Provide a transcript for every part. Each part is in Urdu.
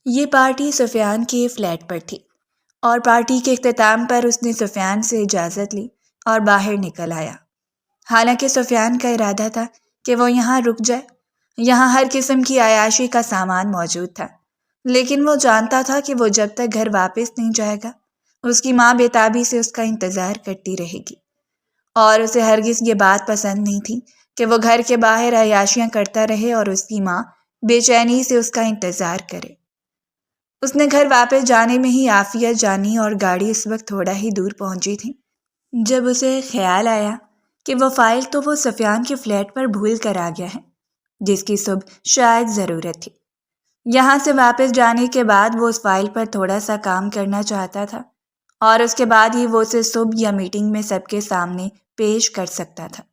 یہ پارٹی سفیان کے فلیٹ پر تھی اور پارٹی کے اختتام پر اس نے سفیان سے اجازت لی اور باہر نکل آیا۔ حالانکہ سفیان کا ارادہ تھا کہ وہ یہاں رک جائے، یہاں ہر قسم کی عیاشی کا سامان موجود تھا، لیکن وہ جانتا تھا کہ وہ جب تک گھر واپس نہیں جائے گا اس کی ماں بے تابی سے اس کا انتظار کرتی رہے گی، اور اسے ہرگز یہ بات پسند نہیں تھی کہ وہ گھر کے باہر عیاشیاں کرتا رہے اور اس کی ماں بے چینی سے اس کا انتظار کرے۔ اس نے گھر واپس جانے میں ہی عافیت جانی اور گاڑی اس وقت تھوڑا ہی دور پہنچی تھی جب اسے خیال آیا کہ وہ فائل تو وہ سفیان کے فلیٹ پر بھول کر آ گیا ہے، جس کی صبح شاید ضرورت تھی۔ یہاں سے واپس جانے کے بعد وہ اس فائل پر تھوڑا سا کام کرنا چاہتا تھا اور اس کے بعد ہی وہ اسے صبح یا میٹنگ میں سب کے سامنے پیش کر سکتا تھا،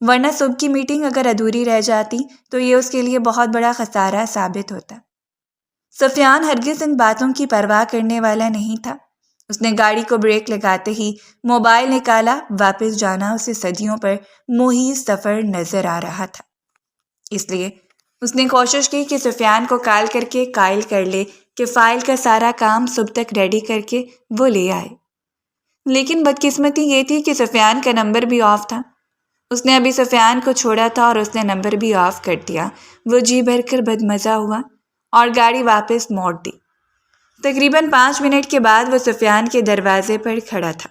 ورنہ صبح کی میٹنگ اگر ادھوری رہ جاتی تو یہ اس کے لیے بہت بڑا خسارہ ثابت ہوتا۔ سفیان ہرگز ان باتوں کی پرواہ کرنے والا نہیں تھا۔ اس نے گاڑی کو بریک لگاتے ہی موبائل نکالا۔ واپس جانا اسے صدیوں پر محیط سفر نظر آ رہا تھا، اس لیے اس نے کوشش کی کہ سفیان کو کال کر کے قائل کر لے کہ فائل کا سارا کام صبح تک ریڈی کر کے وہ لے آئے۔ لیکن بدقسمتی یہ تھی کہ سفیان کا نمبر بھی آف تھا۔ اس نے ابھی سفیان کو چھوڑا تھا اور اس نے نمبر بھی آف کر دیا۔ وہ جی بھر کر بدمزہ ہوا اور گاڑی واپس موڑ دی۔ تقریباً 5 منٹ کے بعد وہ سفیان کے دروازے پر کھڑا تھا۔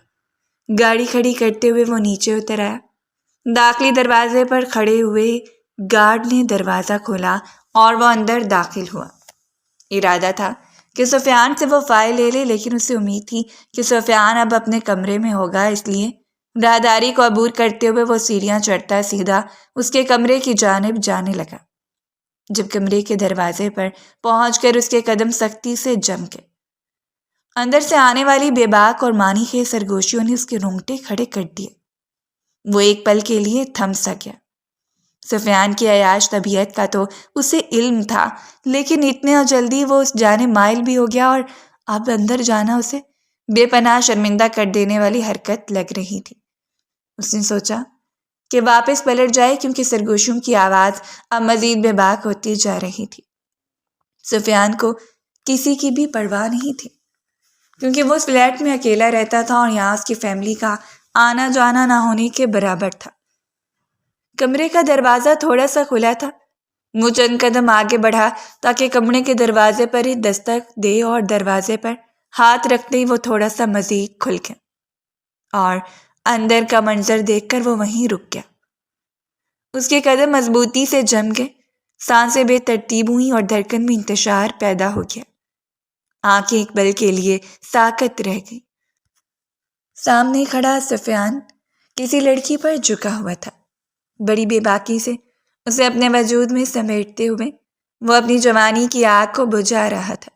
گاڑی کھڑی کرتے ہوئے وہ نیچے اتر آیا۔ داخلی دروازے پر کھڑے ہوئے گارڈ نے دروازہ کھولا اور وہ اندر داخل ہوا۔ ارادہ تھا کہ سفیان سے وہ فائل لے لے، لیکن اسے امید تھی کہ سفیان اب اپنے کمرے میں ہوگا، اس لیے راہداری کو عبور کرتے ہوئے وہ سیڑھیاں چڑھتا سیدھا اس کے کمرے کی جانب جانے لگا۔ جب کمرے کے دروازے پر پہنچ کر اس کے قدم سختی سے جم گئے، اندر سے آنے والی بے باک اور معنی خیز سرگوشیوں نے اس کے رونگٹے کھڑے کر دیے۔ وہ ایک پل کے لیے تھم سا گیا۔ سفیان کی عیاش طبیعت کا تو اسے علم تھا، لیکن اتنے جلدی وہ اس جانب مائل بھی ہو گیا اور اب اندر جانا اسے بے پناہ شرمندہ کر دینے والی حرکت لگ رہی تھی۔ اس نے سوچا کہ واپس پلٹ جائے، کیونکہ سرگوشیوں کی آواز اب مزید بے باک ہوتی جا رہی تھی۔ سفیان کو کسی کی بھی پرواہ نہیں تھی، کیونکہ وہ اس فلیٹ میں اکیلا رہتا تھا اور یہاں اس کی فیملی کا آنا جانا نہ ہونے کے برابر تھا۔ کمرے کا دروازہ تھوڑا سا کھلا تھا۔ وہ چند قدم آگے بڑھا تاکہ کمرے کے دروازے پر ہی دستک دے اور دروازے پر ہاتھ رکھتے ہی وہ تھوڑا سا مزید کھل گیا اور اندر کا منظر دیکھ کر وہ وہیں رک گیا۔ اس کے قدم مضبوطی سے جم گئے، سانسیں بے ترتیب ہوئیں اور دھڑکن میں انتشار پیدا ہو گیا۔ آنکھیں ایک پل کے لیے ساکت رہ گئی۔ سامنے کھڑا سفیان کسی لڑکی پر جھکا ہوا تھا۔ بڑی بے باکی سے اسے اپنے وجود میں سمیٹتے ہوئے وہ اپنی جوانی کی آگ کو بجھا رہا تھا۔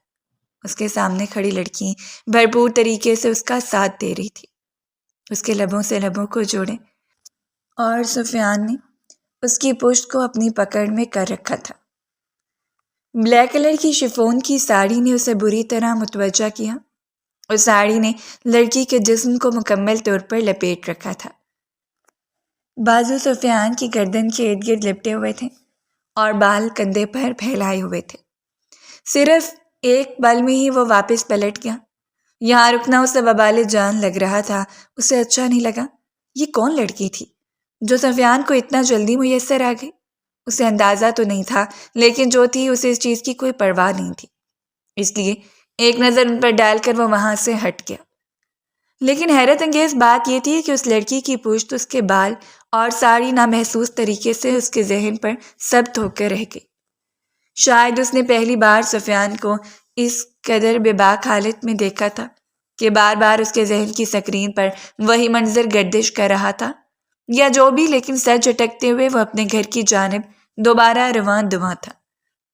اس کے سامنے کھڑی لڑکی بھرپور طریقے سے اس کا ساتھ دے رہی تھی۔ اس کے لبوں سے لبوں کو جوڑے اور سفیان نے اس کی پشت کو اپنی پکڑ میں کر رکھا تھا۔ بلیک کلر کی شفون کی ساڑی نے اسے بری طرح متوجہ کیا۔ اس ساڑی نے لڑکی کے جسم کو مکمل طور پر لپیٹ رکھا تھا۔ بازو سفیان کی گردن کے ارد گرد لپٹے ہوئے تھے اور بال کندھے پر پھیلائے ہوئے تھے۔ صرف ایک پل میں ہی وہ واپس پلٹ گیا۔ یہاں رکنا اسے وبال جان لگ رہا تھا۔ اسے اچھا نہیں لگا۔ یہ کون لڑکی تھی جو سفیان کو اتنا جلدی میسر آ گئی؟ اسے اندازہ تو نہیں تھا، لیکن جو تھی اسے اس چیز کی کوئی پرواہ نہیں تھی، اس لیے ایک نظر ان پر ڈال کر وہ وہاں سے ہٹ گیا۔ لیکن حیرت انگیز بات یہ تھی کہ اس لڑکی کی پشت، اس کے بال اور ساڑی نامحسوس طریقے سے اس کے ذہن پر ثبت ہو کر رہ گئی۔ شاید اس نے پہلی بار سفیان کو اس قدر بے باک حالت میں دیکھا تھا کہ بار بار اس کے ذہن کی سکرین پر وہی منظر گردش کر رہا تھا، یا جو بھی، لیکن سر جھٹکتے ہوئے وہ اپنے گھر کی جانب دوبارہ رواں دواں تھا،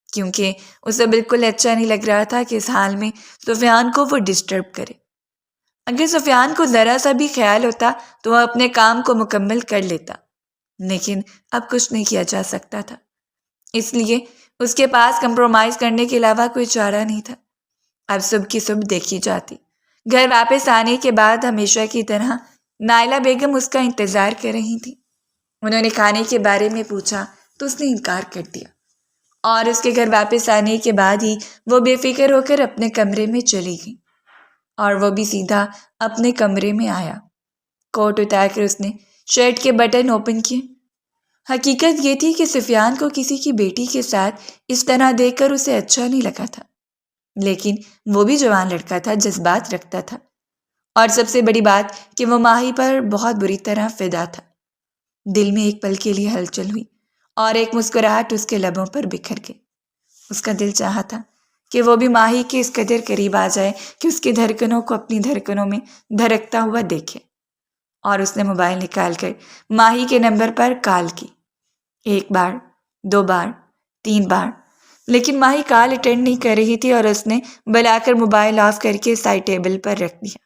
کیونکہ اسے بالکل اچھا نہیں لگ رہا تھا کہ اس حال میں سفیان کو وہ ڈسٹرب کرے۔ اگر سفیان کو ذرا سا بھی خیال ہوتا تو وہ اپنے کام کو مکمل کر لیتا، لیکن اب کچھ نہیں کیا جا سکتا تھا، اس لیے اس کے پاس کمپرومائز کرنے کے علاوہ کوئی چارہ نہیں تھا۔ اب صبح کی صبح دیکھی جاتی۔ گھر واپس آنے کے بعد ہمیشہ کی طرح نائلہ بیگم اس کا انتظار کر رہی تھی۔ انہوں نے کھانے کے بارے میں پوچھا تو اس نے انکار کر دیا اور اس کے گھر واپس آنے کے بعد ہی وہ بے فکر ہو کر اپنے کمرے میں چلی گئی، اور وہ بھی سیدھا اپنے کمرے میں آیا۔ کوٹ اتار کر اس نے شرٹ کے بٹن اوپن کیے۔ حقیقت یہ تھی کہ سفیان کو کسی کی بیٹی کے ساتھ اس طرح دیکھ کر اسے اچھا نہیں لگا تھا، لیکن وہ بھی جوان لڑکا تھا، جذبات رکھتا تھا، اور سب سے بڑی بات کہ وہ ماہی پر بہت بری طرح فدا تھا۔ دل میں ایک پل کے لیے ہلچل ہوئی اور ایک مسکراہٹ اس کے لبوں پر بکھر گئی۔ اس کا دل چاہا تھا کہ وہ بھی ماہی کے اس قدر قریب آ جائے کہ اس کی دھڑکنوں کو اپنی دھڑکنوں میں دھڑکتا ہوا دیکھے، اور اس نے موبائل نکال کر ماہی کے نمبر پر کال کی، 1 بار، 2 بار، 3 بار، لیکن ماہی کال اٹینڈ نہیں کر رہی تھی، اور اس نے بلا کر موبائل آف کر کے سائڈ ٹیبل پر رکھ دیا۔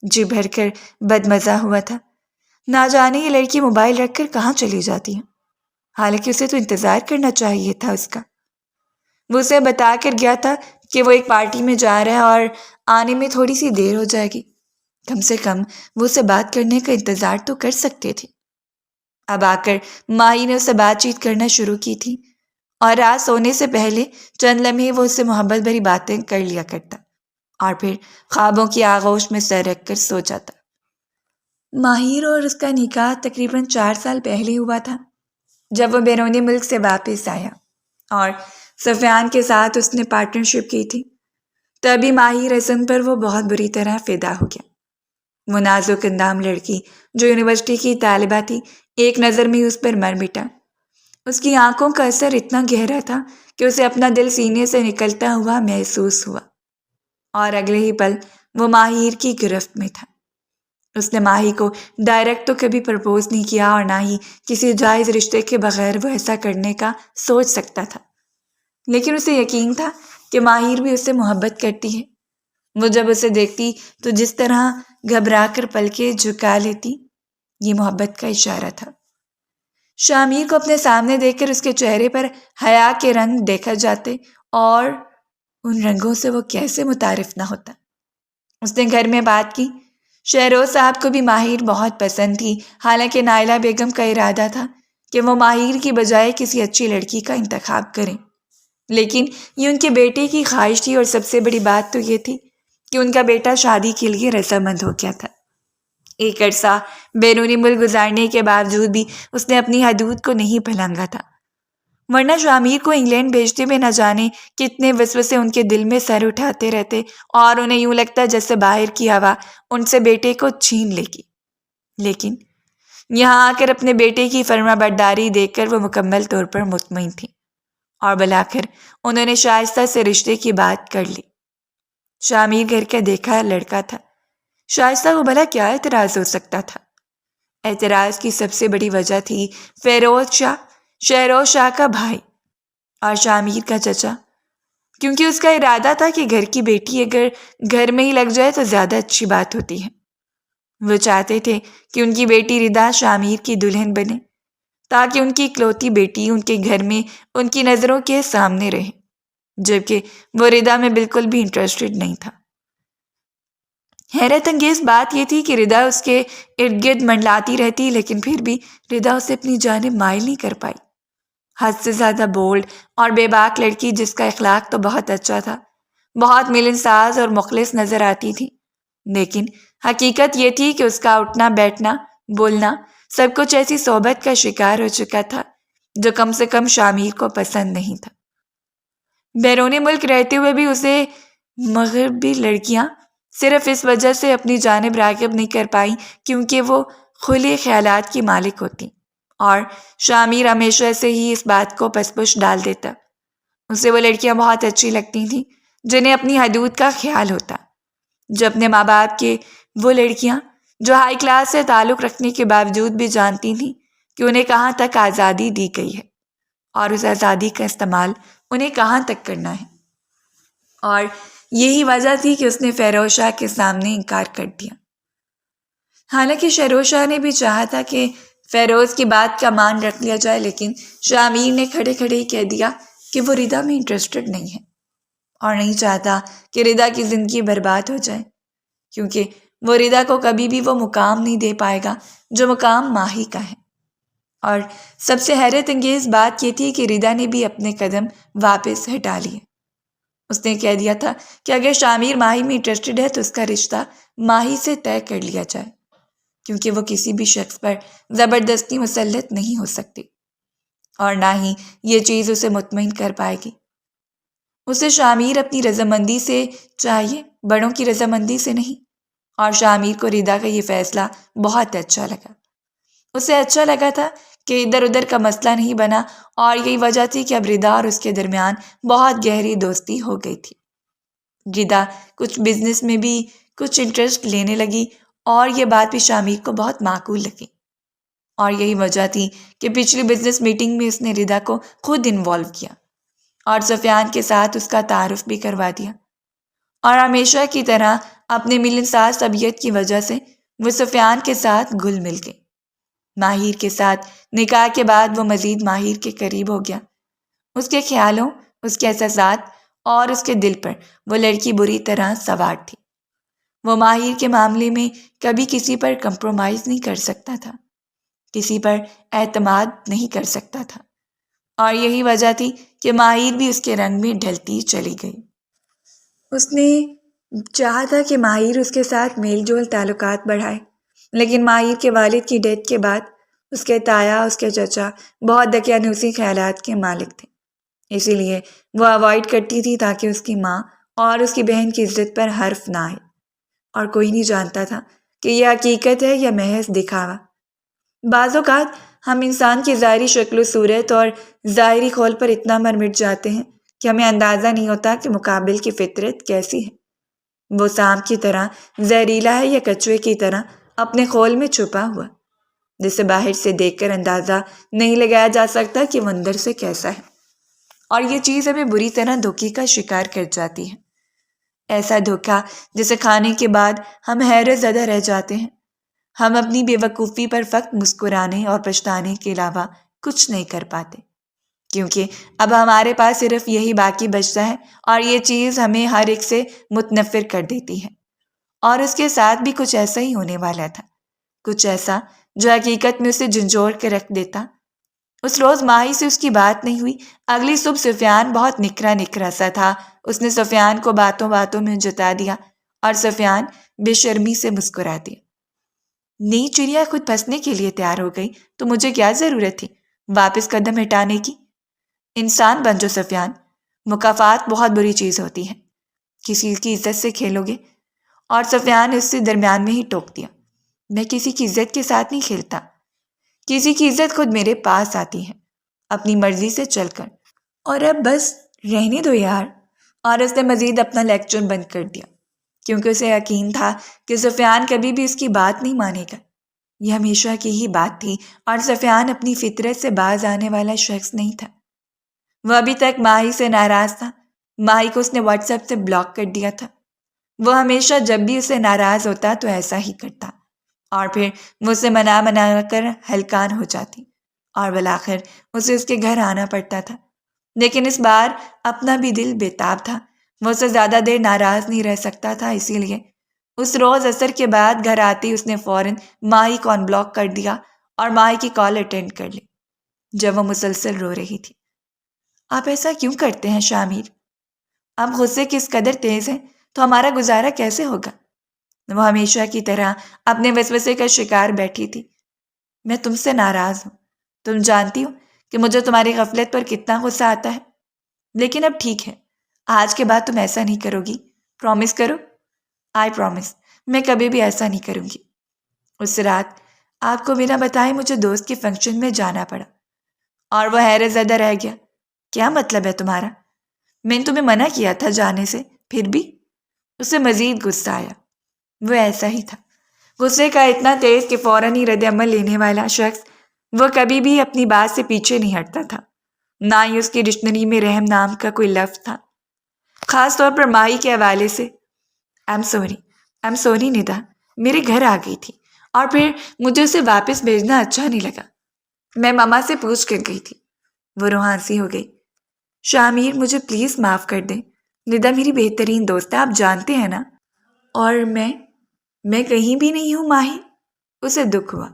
جی بھر کر بدمزہ ہوا تھا، نہ جانے یہ لڑکی موبائل رکھ کر کہاں چلی جاتی ہے، حالانکہ اسے تو انتظار کرنا چاہیے تھا اس کا۔ وہ اسے بتا کر گیا تھا کہ وہ ایک پارٹی میں جا رہا ہے اور آنے میں تھوڑی سی دیر ہو جائے گی، کم سے کم وہ اسے بات کرنے کا انتظار تو کر سکتے تھے۔ اب آ کر ماہی نے اسے بات چیت کرنا شروع کی تھی، اور رات سونے سے پہلے چند لمحے وہ اس سے محبت بھری باتیں کر لیا کرتا، اور پھر خوابوں کی آغوش میں سر رکھ کر سو جاتا۔ ماہر اور اس کا نکاح تقریباً 4 سال پہلے ہوا تھا، جب وہ بیرونی ملک سے واپس آیا اور سفیان کے ساتھ اس نے پارٹنرشپ کی تھی۔ تبھی ماہر رسم پر وہ بہت بری طرح فدا ہو گیا۔ وہ نازک اندام لڑکی جو یونیورسٹی کی طالبہ تھی، ایک نظر میں اس پر مر مٹا۔ اس کی آنکھوں کا اثر اتنا گہرا تھا کہ اسے اپنا دل سینے سے نکلتا ہوا محسوس ہوا، اور اگلے ہی پل وہ ماہر کی گرفت میں تھا۔ اس نے ماہی کو ڈائریکٹ تو کبھی پرپوز نہیں کیا، اور نہ ہی کسی جائز رشتے کے بغیر وہ ایسا کرنے کا سوچ سکتا تھا، لیکن اسے یقین تھا کہ ماہر بھی اس سے محبت کرتی ہے۔ وہ جب اسے دیکھتی تو جس طرح گھبرا کر پلکیں جھکا لیتی، یہ محبت کا اشارہ تھا۔ شامیر کو اپنے سامنے دیکھ کر اس کے چہرے پر حیا کے رنگ دیکھا جاتے، اور ان رنگوں سے وہ کیسے متعارف نہ ہوتا۔ اس نے گھر میں بات کی۔ شہروز صاحب کو بھی ماہر بہت پسند تھی، حالانکہ نائلہ بیگم کا ارادہ تھا کہ وہ ماہر کی بجائے کسی اچھی لڑکی کا انتخاب کریں، لیکن یہ ان کے بیٹے کی خواہش تھی، اور سب سے بڑی بات تو یہ تھی کہ ان کا بیٹا شادی کے لیے رضامند ہو گیا تھا۔ ایک عرصہ بیرونی ملک گزارنے کے باوجود بھی اس نے اپنی حدود کو نہیں پھلانگا تھا، ورنہ شامیر کو انگلینڈ بھیجتے میں نہ جانے کتنے وسوسے ان کے دل میں سر اٹھاتے رہتے، اور انہیں یوں لگتا جیسے باہر کی ہوا ان سے بیٹے کو چھین لے گی۔ لیکن یہاں آ کر اپنے بیٹے کی فرما برداری دیکھ کر وہ مکمل طور پر مطمئن تھی، اور بلا کر انہوں نے شائستہ سے رشتے کی بات کر لی۔ شامیر گھر کا دیکھا لڑکا تھا، شائستہ کو بھلا کیا اعتراض ہو سکتا تھا؟ اعتراض کی سب سے بڑی وجہ تھی فیروز شاہ، شہروز شاہ کا بھائی اور شامیر کا چچا، کیونکہ اس کا ارادہ تھا کہ گھر کی بیٹی اگر گھر میں ہی لگ جائے تو زیادہ اچھی بات ہوتی ہے۔ وہ چاہتے تھے کہ ان کی بیٹی ردا شامیر کی دلہن بنے، تاکہ ان کی اکلوتی بیٹی ان کے گھر میں ان کی نظروں کے سامنے رہے، جبکہ وہ ردا میں بالکل بھی انٹرسٹڈ نہیں تھا۔ حیرت انگیز بات یہ تھی کہ ردا اس کے ارد گرد منڈلاتی رہتی، لیکن پھر بھی ردا اسے اپنی جانب مائل نہیں کر پائی۔ حد سے زیادہ بولڈ اور بے باک لڑکی، جس کا اخلاق تو بہت اچھا تھا، بہت ملنساز اور مخلص نظر آتی تھی، لیکن حقیقت یہ تھی کہ اس کا اٹھنا بیٹھنا بولنا سب کچھ ایسی صحبت کا شکار ہو چکا تھا جو کم سے کم شامیر کو پسند نہیں تھا۔ بیرونی ملک رہتے ہوئے بھی اسے مغربی لڑکیاں صرف اس وجہ سے اپنی جانب راغب نہیں کر پائیں کیونکہ وہ کھلے خیالات کی مالک ہوتی، اور شامیر ہمیشہ سے ہی اس بات کو پس پش ڈال دیتا۔ اسے وہ لڑکیاں بہت اچھی لگتی تھیں جنہیں اپنی حدود کا خیال ہوتا، جو اپنے ماں باپ کے، وہ لڑکیاں جو ہائی کلاس سے تعلق رکھنے کے باوجود بھی جانتی تھیں کہ انہیں کہاں تک آزادی دی گئی ہے، اور اس آزادی کا استعمال انہیں کہاں تک کرنا ہے۔ اور یہی وجہ تھی کہ اس نے فیروز شاہ کے سامنے انکار کر دیا۔ حالانکہ شہروز شاہ نے بھی چاہا تھا کہ فیروز کی بات کا مان رکھ لیا جائے، لیکن شامیر نے کھڑے کھڑے ہی کہہ دیا کہ وہ ردا میں انٹرسٹڈ نہیں ہے، اور نہیں چاہتا کہ ردا کی زندگی برباد ہو جائے، کیونکہ وہ ردا کو کبھی بھی وہ مقام نہیں دے پائے گا جو مقام ماہی کا ہے۔ اور سب سے حیرت انگیز بات یہ تھی کہ ردا نے بھی اپنے قدم واپس ہٹا لیے۔ اس نے کہہ دیا تھا کہ اگر شامیر ماہی میں انٹرسٹڈ ہے تو اس کا رشتہ ماہی سے طے کر لیا جائے، کیونکہ وہ کسی بھی شخص پر زبردستی مسلط نہیں ہو سکتی، اور نہ ہی یہ چیز اسے مطمئن کر پائے گی۔ اسے شامیر اپنی رضامندی سے چاہیے، بڑوں کی رضامندی سے نہیں۔ اور شامیر کو ردا کا یہ فیصلہ بہت اچھا لگا۔ اسے اچھا لگا تھا کہ ادھر ادھر کا مسئلہ نہیں بنا، اور یہی وجہ تھی کہ اب ردا اور اس کے درمیان بہت گہری دوستی ہو گئی تھی۔ ردا کچھ بزنس میں بھی کچھ انٹرسٹ لینے لگی، اور یہ بات بھی شامیر کو بہت معقول لگی۔ اور یہی وجہ تھی کہ پچھلی بزنس میٹنگ میں اس نے ردا کو خود انوالو کیا اور سفیان کے ساتھ اس کا تعارف بھی کروا دیا۔ اور ہمیشہ کی طرح اپنے ملنسار طبیعت کی وجہ سے وہ سفیان کے ساتھ گل مل گئی۔ ماہر کے ساتھ نکاح کے بعد وہ مزید ماہر کے قریب ہو گیا۔ اس کے خیالوں، اس کے احساسات اور اس کے دل پر وہ لڑکی بری طرح سوار تھی۔ وہ ماہر کے معاملے میں کبھی کسی پر کمپرومائز نہیں کر سکتا تھا، کسی پر اعتماد نہیں کر سکتا تھا، اور یہی وجہ تھی کہ ماہر بھی اس کے رنگ میں ڈھلتی چلی گئی۔ اس نے چاہا تھا کہ ماہر اس کے ساتھ میل جول تعلقات بڑھائے، لیکن ماہر کے والد کی ڈیتھ کے بعد اس کے تایا، اس کے چچا بہت دقیانوسی خیالات کے مالک تھے، اسی لیے وہ اوائڈ کرتی تھی تاکہ اس کی ماں اور اس کی بہن کی عزت پر حرف نہ آئے۔ اور کوئی نہیں جانتا تھا کہ یہ حقیقت ہے یا محض دکھاوا۔ بعض اوقات ہم انسان کی ظاہری شکل و صورت اور ظاہری خول پر اتنا مر مٹ جاتے ہیں کہ ہمیں اندازہ نہیں ہوتا کہ مقابل کی فطرت کیسی ہے۔ وہ سانپ کی طرح زہریلا ہے یا کچوے کی طرح اپنے خول میں چھپا ہوا، جسے باہر سے دیکھ کر اندازہ نہیں لگایا جا سکتا کہ وہ اندر سے کیسا ہے۔ اور یہ چیز ہمیں بری طرح دھوکے کا شکار کر جاتی ہے، ایسا دھوکہ جسے کھانے کے بعد ہم حیرت زدہ رہ جاتے ہیں۔ ہم اپنی بے وقوفی پر فقط مسکرانے اور پچھتانے کے علاوہ کچھ نہیں کر پاتے، کیونکہ اب ہمارے پاس صرف یہی باقی بچتا ہے، اور یہ چیز ہمیں ہر ایک سے متنفر کر دیتی ہے۔ اور اس کے ساتھ بھی کچھ ایسا ہی ہونے والا تھا، کچھ ایسا جو حقیقت میں اسے جھنجھوڑ کے رکھ دیتا۔ اس روز ماہی سے اس کی بات نہیں ہوئی۔ اگلی صبح سفیان بہت نکھرا نکھرا سا تھا۔ اس نے سفیان کو باتوں باتوں میں جتا دیا، اور سفیان بے شرمی سے مسکرا دیا۔ نئی چڑیا خود پھنسنے کے لیے تیار ہو گئی تو مجھے کیا ضرورت تھی واپس قدم ہٹانے کی؟ انسان بن جو سفیان، مکافات بہت بری چیز ہوتی ہے، کسی کی عزت سے کھیلو گے؟ اور سفیان نے اس سے درمیان میں ہی ٹوک دیا، میں کسی کی عزت کے ساتھ نہیں کھیلتا، کسی کی عزت خود میرے پاس آتی ہے اپنی مرضی سے چل کر، اور اب بس رہنے دو یار۔ اور اس نے مزید اپنا لیکچر بند کر دیا، کیونکہ اسے یقین تھا کہ سفیان کبھی بھی اس کی بات نہیں مانے گا۔ یہ ہمیشہ کی ہی بات تھی، اور سفیان اپنی فطرت سے باز آنے والا شخص نہیں تھا۔ وہ ابھی تک ماہی سے ناراض تھا۔ ماہی کو اس نے واٹس ایپ سے بلاک کر دیا تھا۔ وہ ہمیشہ جب بھی اسے ناراض ہوتا تو ایسا ہی کرتا، اور پھر وہ اسے منا کر ہلکان ہو جاتی، اور بالآخر اسے اس کے گھر آنا پڑتا تھا۔ لیکن اس بار اپنا بھی دل بےتاب تھا، وہ اسے زیادہ دیر ناراض نہیں رہ سکتا تھا، اسی لیے اس روز عصر کے بعد گھر آتی اس نے فوراً ماہی کو ان بلاک کر دیا اور ماہی کی کال اٹینڈ کر لی جب وہ مسلسل رو رہی تھی۔ آپ ایسا کیوں کرتے ہیں شامیر؟ آپ غصے کس قدر تیز ہیں تو ہمارا گزارا کیسے ہوگا؟ وہ ہمیشہ کی طرح اپنے وسوسے کا شکار بیٹھی تھی۔ میں تم سے ناراض ہوں، تم جانتی ہو کہ مجھے تمہاری غفلت پر کتنا غصہ آتا ہے، لیکن اب ٹھیک ہے، آج کے بعد تم ایسا نہیں کرو گی، پرومس کرو۔ آئی پرومس، میں کبھی بھی ایسا نہیں کروں گی۔ اس رات آپ کو بنا بتائے مجھے دوست کے فنکشن میں جانا پڑا، اور وہ حیرت زدہ رہ گیا۔ کیا مطلب ہے تمہارا؟ میں نے تمہیں منع کیا تھا جانے سے، پھر بھی؟ اسے مزید غصہ آیا۔ وہ ایسا ہی تھا، غصے کا اتنا تیز کہ فوراً ہی رد عمل لینے والا شخص۔ وہ کبھی بھی اپنی بات سے پیچھے نہیں ہٹتا تھا، نہ ہی اس کی ڈکشنری میں رحم نام کا کوئی لفظ تھا، خاص طور پر ماہی کے حوالے سے۔ I'm sorry ندا، میرے گھر آ گئی تھی، اور پھر مجھے اسے واپس بھیجنا اچھا نہیں لگا، میں ماما سے پوچھ کر گئی تھی۔ وہ روحانسی ہو گئی۔ شامیر، مجھے پلیز معاف کر دیں، ندا میری بہترین دوست ہے، آپ جانتے ہیں نا۔ اور میں کہیں بھی نہیں ہوں ماہی۔ اسے دکھ ہوا۔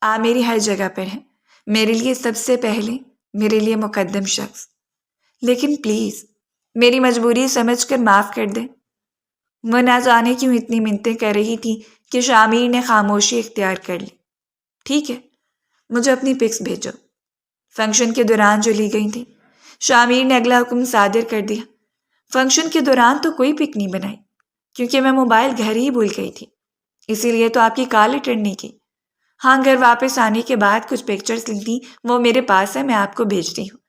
آپ میری ہر جگہ پر ہیں، میرے لیے سب سے پہلے، میرے لیے مقدم شخص، لیکن پلیز میری مجبوری سمجھ کر معاف کر دیں۔ وہ نہ جانے کیوں اتنی منتیں کر رہی تھی کہ شامیر نے خاموشی اختیار کر لی۔ ٹھیک ہے، مجھے اپنی پکس بھیجو، فنکشن کے دوران جو لی گئی تھی۔ شامیر نے اگلا حکم صادر کر دیا۔ فنکشن کے دوران تو کوئی پک نہیں بنائی، کیونکہ میں موبائل گھر ہی بھول گئی تھی، اسی لیے تو آپ کی کال اٹینڈ نہیں کی۔ ہاں، گھر واپس آنے کے بعد کچھ پکچرز لی تھیں، وہ میرے پاس ہے، میں آپ کو بھیجتی ہوں۔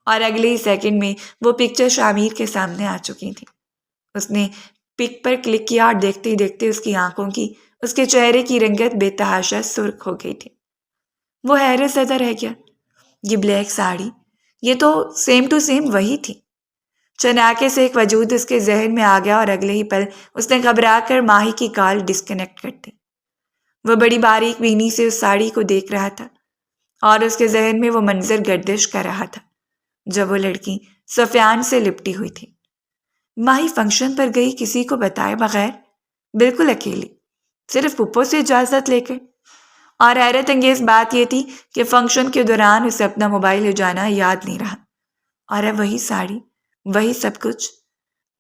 اور اگلے ہی سیکنڈ میں وہ پکچر شامیر کے سامنے آ چکی تھی۔ اس نے پک پر کلک کیا اور دیکھتے ہی دیکھتے اس کی آنکھوں کی، اس کے چہرے کی رنگت بے تحاشا سرخ ہو گئی تھی۔ وہ حیرت زدہ رہ گیا۔ یہ بلیک ساڑی، یہ تو سیم ٹو سیم وہی تھی۔ چناکے سے ایک وجود اس کے ذہن میں آ گیا اور اگلے ہی پل اس نے گھبرا کر ماہی کی کال ڈسکنیکٹ کر دی۔ وہ بڑی باریک بینی سے اس ساڑی کو دیکھ رہا تھا اور اس کے ذہن میں وہ منظر گردش کر رہا تھا جب وہ لڑکی سفیان سے لپٹی ہوئی تھی۔ ماہی فنکشن پر گئی کسی کو بتائے بغیر، بالکل اکیلی، صرف پھپھو سے اجازت لے کر۔ اور حیرت انگیز بات یہ تھی کہ فنکشن کے دوران اسے اپنا موبائل لے جانا یاد نہیں رہا، اور اب وہی ساڑی، وہی سب کچھ۔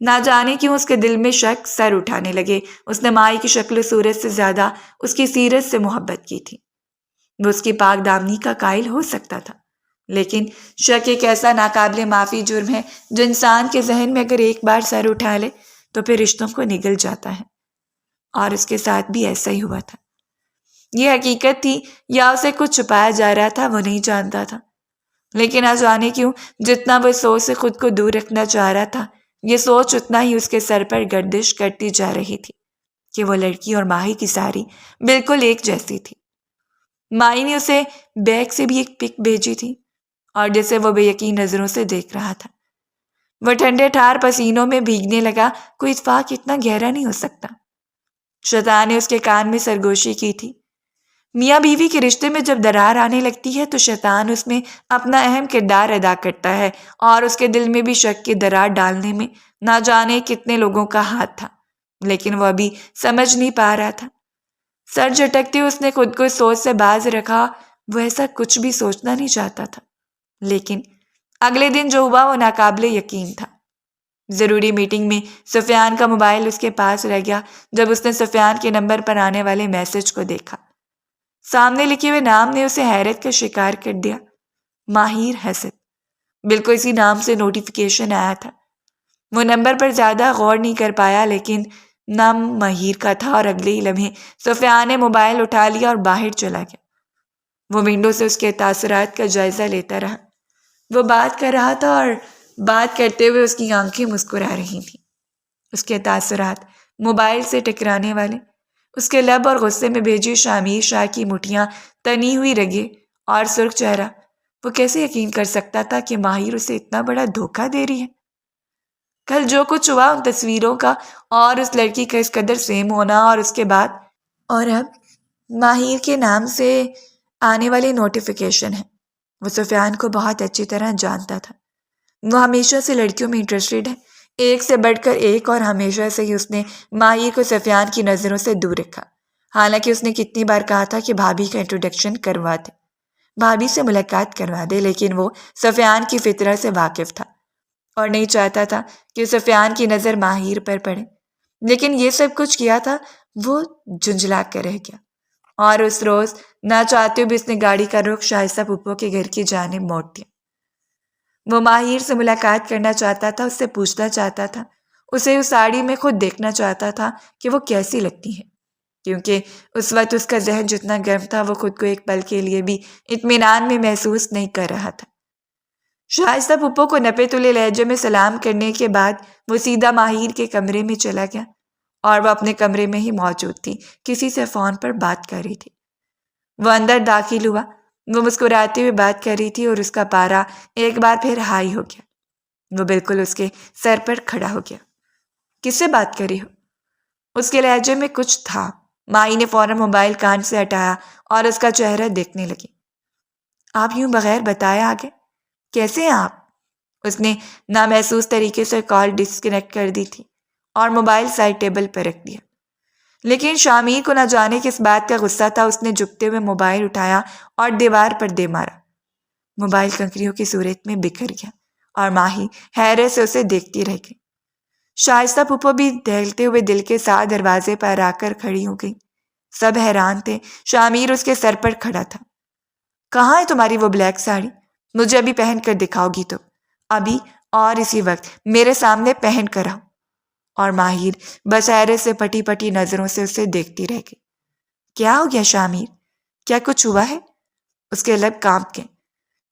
نہ جانے کیوں اس کے دل میں شک سر اٹھانے لگے۔ اس نے مائی کی شکل و صورت سے زیادہ اس کی سیرت سے محبت کی تھی۔ وہ اس کی پاک دامنی کا قائل ہو سکتا تھا، لیکن شک ایک ایسا ناقابل معافی جرم ہے جو انسان کے ذہن میں اگر ایک بار سر اٹھا لے تو پھر رشتوں کو نگل جاتا ہے، اور اس کے ساتھ بھی ایسا ہی ہوا تھا۔ یہ حقیقت تھی یا اسے کچھ چھپایا جا رہا تھا، وہ نہیں جانتا تھا، لیکن نہ جانے کیوں جتنا وہ اس سوچ سے خود کو دور رکھنا چاہ رہا تھا، یہ سوچ اتنا ہی اس کے سر پر گردش کرتی جا رہی تھی کہ وہ لڑکی اور ماہی کی ساری بالکل ایک جیسی تھی۔ ماہی نے اسے بیگ سے بھی ایک پک بھیجی تھی، اور جسے وہ بے یقین نظروں سے دیکھ رہا تھا۔ وہ ٹھنڈے ٹھار پسینوں میں بھیگنے لگا۔ کوئی اتفاق اتنا گہرا نہیں ہو سکتا۔ شیطان نے اس کے کان میں سرگوشی کی تھی۔ میاں بیوی کے رشتے میں جب درار آنے لگتی ہے تو شیطان اس میں اپنا اہم کردار ادا کرتا ہے، اور اس کے دل میں بھی شک کی درار ڈالنے میں نہ جانے کتنے لوگوں کا ہاتھ تھا، لیکن وہ ابھی سمجھ نہیں پا رہا تھا۔ سر جھٹکتے اس نے خود کو اس سوچ سے باز رکھا۔ وہ ایسا کچھ بھی سوچنا نہیں چاہتا تھا، لیکن اگلے دن جو ہوا وہ ناقابل یقین تھا۔ ضروری میٹنگ میں سفیان کا موبائل اس کے پاس رہ گیا جب اس نے سفیان کے نمبر پر آنے والے میسج کو دیکھا۔ سامنے لکھے ہوئے نام نے اسے حیرت کا شکار کر دیا، ماہر حسد۔ بالکل اسی نام سے نوٹیفیکیشن آیا تھا۔ وہ نمبر پر زیادہ غور نہیں کر پایا، لیکن نام ماہر کا تھا، اور اگلے ہی لمحے سفیان نے موبائل اٹھا لیا اور باہر چلا گیا۔ وہ ونڈو سے اس کے تاثرات کا جائزہ لیتا رہا۔ وہ بات کر رہا تھا اور بات کرتے ہوئے اس کی آنکھیں مسکرا رہی تھیں۔ اس کے تاثرات موبائل سے ٹکرانے والے، اس کے لب اور غصے میں بھیجی شامیر شاہ کی مٹھیاں، تنی ہوئی رگیں اور سرخ چہرہ۔ وہ کیسے یقین کر سکتا تھا کہ ماہر اسے اتنا بڑا دھوکہ دے رہی ہے؟ کل جو کچھ ہوا، ان تصویروں کا اور اس لڑکی کا اس قدر سیم ہونا، اور اس کے بعد اور اب ماہر کے نام سے آنے والی نوٹیفیکیشن ہے۔ وہ سفیان کو بہت اچھی طرح جانتا تھا۔ وہ ہمیشہ سے لڑکیوں میں انٹرسٹڈ ہے، ایک سے بڑھ کر ایک، اور ہمیشہ سے ہی اس نے ماہر کو سفیان کی نظروں سے دور رکھا۔ حالانکہ اس نے کتنی بار کہا تھا کہ بھابھی کا انٹروڈکشن کروا دے، بھابھی سے ملاقات کروا دے، لیکن وہ سفیان کی فطرت سے واقف تھا اور نہیں چاہتا تھا کہ سفیان کی نظر ماہر پر پڑے۔ لیکن یہ سب کچھ کیا تھا، وہ جھنجھلا کر رہ گیا، اور اس روز نہ چاہتے بھی اس نے گاڑی کا رخ شائستہ پھپھو کے گھر کی جانب موڑ دیا۔ وہ ماہر سے ملاقات کرنا چاہتا تھا، اس سے پوچھنا چاہتا تھا، اسے اس ساڑی میں خود دیکھنا چاہتا تھا کہ وہ کیسی لگتی ہے، کیونکہ اس وقت اس کا ذہن جتنا گرم تھا وہ خود کو ایک پل کے لیے بھی اطمینان میں محسوس نہیں کر رہا تھا۔ شائستہ پھپھو کو نپے تلے لہجے میں سلام کرنے کے بعد وہ سیدھا ماہر کے کمرے میں چلا گیا، اور وہ اپنے کمرے میں ہی موجود تھی، کسی سے فون پر بات کر رہی تھی۔ وہ اندر داخل ہوا۔ وہ مسکراتے ہوئے بات کر رہی تھی اور اس کا پارا ایک بار پھر ہائی ہو گیا۔ وہ بالکل اس کے سر پر کھڑا ہو گیا۔ کس سے بات کر رہی ہو؟ اس کے لہجے میں کچھ تھا۔ مائی نے فوراً موبائل کان سے ہٹایا اور اس کا چہرہ دیکھنے لگی۔ آپ یوں بغیر بتائے آ گئے؟ کیسے ہیں آپ؟ اس نے نامحسوس طریقے سے کال ڈسکنیکٹ کر دی تھی اور موبائل سائڈ ٹیبل پر رکھ دیا۔ لیکن شامیر کو نہ جانے کس بات کا غصہ تھا، اس نے جھکتے ہوئے موبائل اٹھایا اور دیوار پر دے مارا۔ موبائل کنکریوں کی صورت میں بکھر گیا اور ماہی حیرت سے اسے دیکھتی رہ گئی۔ شائستہ پھپھو بھی دہلتے ہوئے دل کے ساتھ دروازے پر آ کر کھڑی ہو گئی۔ سب حیران تھے، شامیر اس کے سر پر کھڑا تھا۔ کہاں ہے تمہاری وہ بلیک ساڑی؟ مجھے ابھی پہن کر دکھاؤ گی تو؟ ابھی اور اسی وقت میرے سامنے پہن کر آؤ۔ اور ماہر بس حیرت سے پٹی پٹی نظروں سے اسے دیکھتی رہ گئی۔ کیا ہو گیا شامیر؟ کیا کچھ ہوا ہے؟ اس کے لب کانپ گئے۔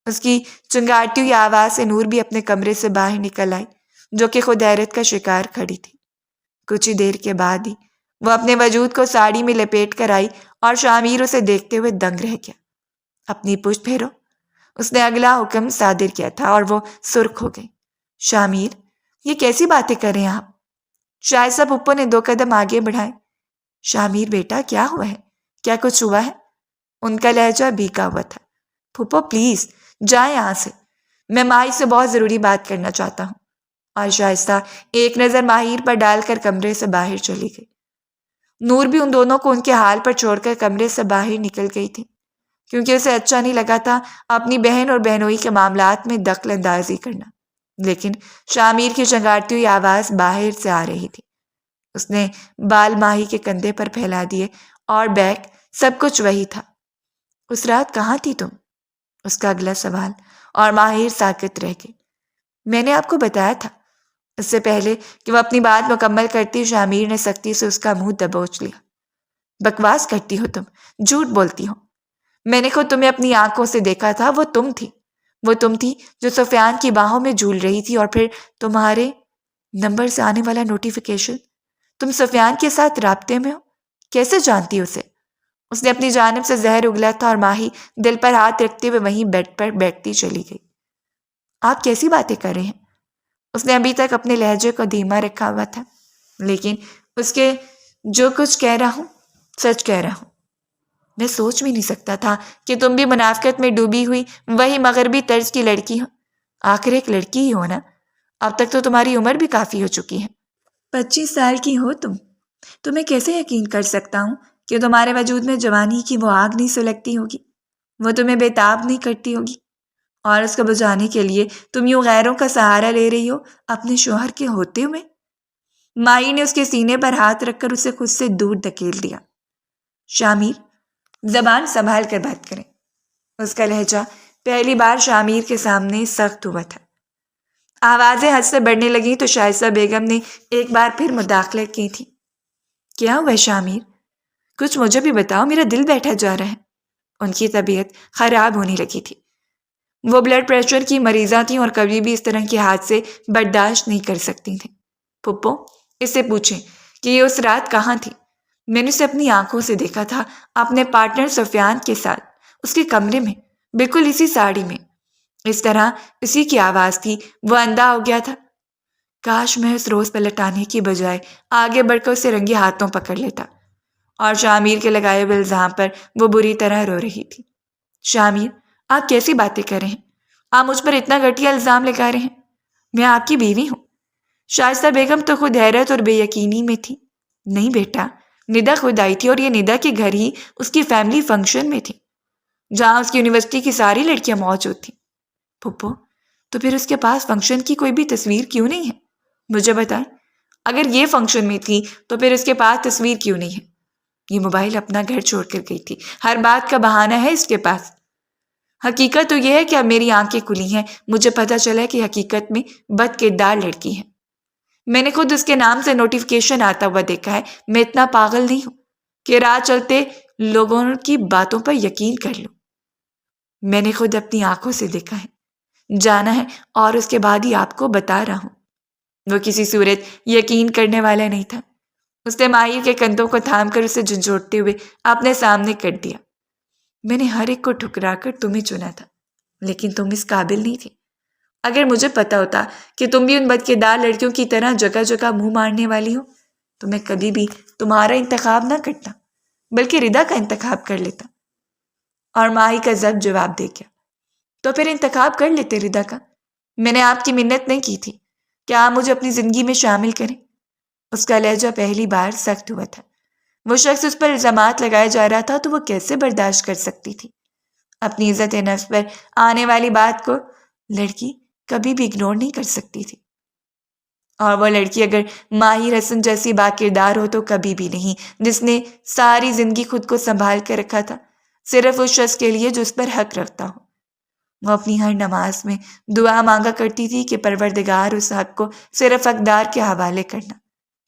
اس کی چنگاٹی ہوئی آواز سے نور بھی اپنے کمرے سے باہر نکل آئی، جو کہ خود حیرت کا شکار کھڑی تھی۔ کچھ ہی دیر کے بعد ہی وہ اپنے وجود کو ساڑی میں لپیٹ کر آئی اور شامیر اسے دیکھتے ہوئے دنگ رہ گیا۔ اپنی پشت پھیرو، اس نے اگلا حکم صادر کیا تھا اور وہ سرخ ہو گئی۔ شامیر، یہ کیسی باتیں کر رہے ہیں آپ؟ شائستہ پھپھو نے 2 قدم آگے بڑھائے۔ شامیر بیٹا، کیا ہوا ہے؟ کیا کچھ ہوا ہے؟ ان کا لہجہ بھیگا ہوا تھا۔ پھپھو پلیز جائیں یہاں سے، میں ماہی سے بہت ضروری بات کرنا چاہتا ہوں۔ اور شائستہ ایک نظر ماہر پر ڈال کر کمرے سے باہر چلی گئی۔ نور بھی ان دونوں کو ان کے حال پر چھوڑ کر کمرے سے باہر نکل گئی تھی، کیونکہ اسے اچھا نہیں لگا تھا اپنی بہن اور بہنوئی کے معاملات میں دخل اندازی کرنا۔ لیکن شامیر کی چنگاڑتی ہوئی آواز باہر سے آ رہی تھی۔ اس نے بال ماہی کے کندھے پر پھیلا دیے اور بیگ، سب کچھ وہی تھا۔ اس رات کہاں تھی تم؟ اس کا اگلا سوال، اور ماہر ساکت رہ گئی۔ میں نے آپ کو بتایا تھا۔ اس سے پہلے کہ وہ اپنی بات مکمل کرتی، شامیر نے سختی سے اس کا منہ دبوچ لیا۔ بکواس کرتی ہو تم، جھوٹ بولتی ہو۔ میں نے خود تمہیں اپنی آنکھوں سے دیکھا تھا، وہ تم تھی جو سفیان کی باہوں میں جھول رہی تھی، اور پھر تمہارے نمبر سے آنے والا نوٹیفیکیشن۔ تم سفیان کے ساتھ رابطے میں ہو؟ کیسے جانتی اسے؟ اس نے اپنی جانب سے زہر اگلا تھا اور ماہی دل پر ہاتھ رکھتے ہوئے وہیں بیڈ پر بیٹھتی چلی گئی۔ آپ کیسی باتیں کر رہے ہیں؟ اس نے ابھی تک اپنے لہجے کو دھیما رکھا ہوا تھا، لیکن اس کے جو کچھ کہہ رہا ہوں سچ کہہ رہا ہوں۔ میں سوچ بھی نہیں سکتا تھا کہ تم بھی منافقت میں ڈوبی ہوئی وہی مغربی طرز کی لڑکی ہو۔ آخر ایک لڑکی ہی ہو نا، اب تک تو تمہاری عمر بھی کافی ہو چکی ہے۔ 25 سال کی ہو تم۔ تمہیں کیسے یقین کر سکتا ہوں کہ تمہارے وجود میں جوانی کی وہ آگ نہیں سلگتی ہوگی، وہ تمہیں بےتاب نہیں کرتی ہوگی، اور اس کو بجھانے کے لیے تم یوں غیروں کا سہارا لے رہی ہو اپنے شوہر کے ہوتے ہوئے۔ مائی نے اس کے سینے پر ہاتھ رکھ کر اسے خود سے دور دھکیل دیا۔ شامیر، زبان سنبھال کر بات کریں۔ اس کا لہجہ پہلی بار شامیر کے سامنے سخت ہوا تھا۔ آوازیں حد سے بڑھنے لگیں تو شائستہ بیگم نے ایک بار پھر مداخلت کی تھی۔ کیا ہوا شامیر؟ کچھ مجھے بھی بتاؤ، میرا دل بیٹھا جا رہا ہے۔ ان کی طبیعت خراب ہونے لگی تھی۔ وہ بلڈ پریشر کی مریضہ تھیں اور کبھی بھی اس طرح کے حادثے برداشت نہیں کر سکتی تھیں۔ پھپھو، اس سے پوچھیں کہ یہ اس رات کہاں تھی؟ میں نے اسے اپنی آنکھوں سے دیکھا تھا اپنے پارٹنر سفیان کے ساتھ، اس کے کمرے میں، بالکل اسی ساڑی میں، اس طرح اسی کی آواز تھی۔ وہ اندھا ہو گیا تھا۔ کاش میں اس روز پلٹ آنے کی بجائے آگے بڑھ کر اسے رنگی ہاتھوں پکڑ لیتا۔ اور شامیر کے لگائے ہوئے الزام پر وہ بری طرح رو رہی تھی۔ شامیر، آپ کیسی باتیں کر رہے ہیں؟ آپ مجھ پر اتنا گھٹیا الزام لگا رہے ہیں؟ میں آپ کی بیوی ہوں۔ شائستہ بیگم تو خود حیرت اور بے یقینی میں تھی۔ نہیں بیٹا، ندا خود آئی تھی، اور یہ ندا کے گھر ہی اس کی فیملی فنکشن میں تھی، جہاں اس کی یونیورسٹی کی ساری لڑکیاں موجود تھیں۔ پھپھو، تو پھر اس کے پاس فنکشن کی کوئی بھی تصویر کیوں نہیں ہے؟ مجھے بتائیں، اگر یہ فنکشن میں تھی تو پھر اس کے پاس تصویر کیوں نہیں ہے؟ یہ موبائل اپنا گھر چھوڑ کر گئی تھی، ہر بات کا بہانہ ہے اس کے پاس۔ حقیقت تو یہ ہے کہ اب میری آنکھیں کھلی ہیں، مجھے پتہ چلا ہے کہ حقیقت میں بد کردار لڑکی ہے۔ میں نے خود اس کے نام سے نوٹیفیکیشن آتا ہوا دیکھا ہے۔ میں اتنا پاگل نہیں ہوں کہ راہ چلتے لوگوں کی باتوں پر یقین کر لوں۔ میں نے خود اپنی آنکھوں سے دیکھا ہے، جانا ہے، اور اس کے بعد ہی آپ کو بتا رہا ہوں۔ وہ کسی صورت یقین کرنے والا نہیں تھا۔ اس نے ماہر کے کندھوں کو تھام کر اسے جھنجھوڑتے ہوئے اپنے سامنے کر دیا۔ میں نے ہر ایک کو ٹھکرا کر تمہیں چنا تھا، لیکن تم اس قابل نہیں تھی۔ اگر مجھے پتا ہوتا کہ تم بھی ان بدکردار لڑکیوں کی طرح جگہ جگہ منہ مارنے والی ہو تو میں کبھی بھی تمہارا انتخاب نہ کرتا، بلکہ ردا کا انتخاب کر لیتا۔ اور ماہی کا ضبط جواب دے گیا۔ تو پھر انتخاب کر لیتے ردا کا۔ میں نے آپ کی منت نہیں کی تھی کہ آپ مجھے اپنی زندگی میں شامل کریں۔ اس کا لہجہ پہلی بار سخت ہوا تھا۔ وہ شخص اس پر الزامات لگایا جا رہا تھا تو وہ کیسے برداشت کر سکتی تھی؟ اپنی عزت نفس پر آنے والی بات کو لڑکی کبھی بھی اگنور نہیں کر سکتی تھی، اور وہ لڑکی اگر ماہر حسن جیسی با کردار ہو تو کبھی بھی نہیں، جس نے ساری زندگی خود کو سنبھال کے رکھا تھا صرف اس شخص کے لیے جو اس پر حق رکھتا ہو۔ وہ اپنی ہر نماز میں دعا مانگا کرتی تھی کہ پروردگار اس حق کو صرف حقدار کے حوالے کرنا،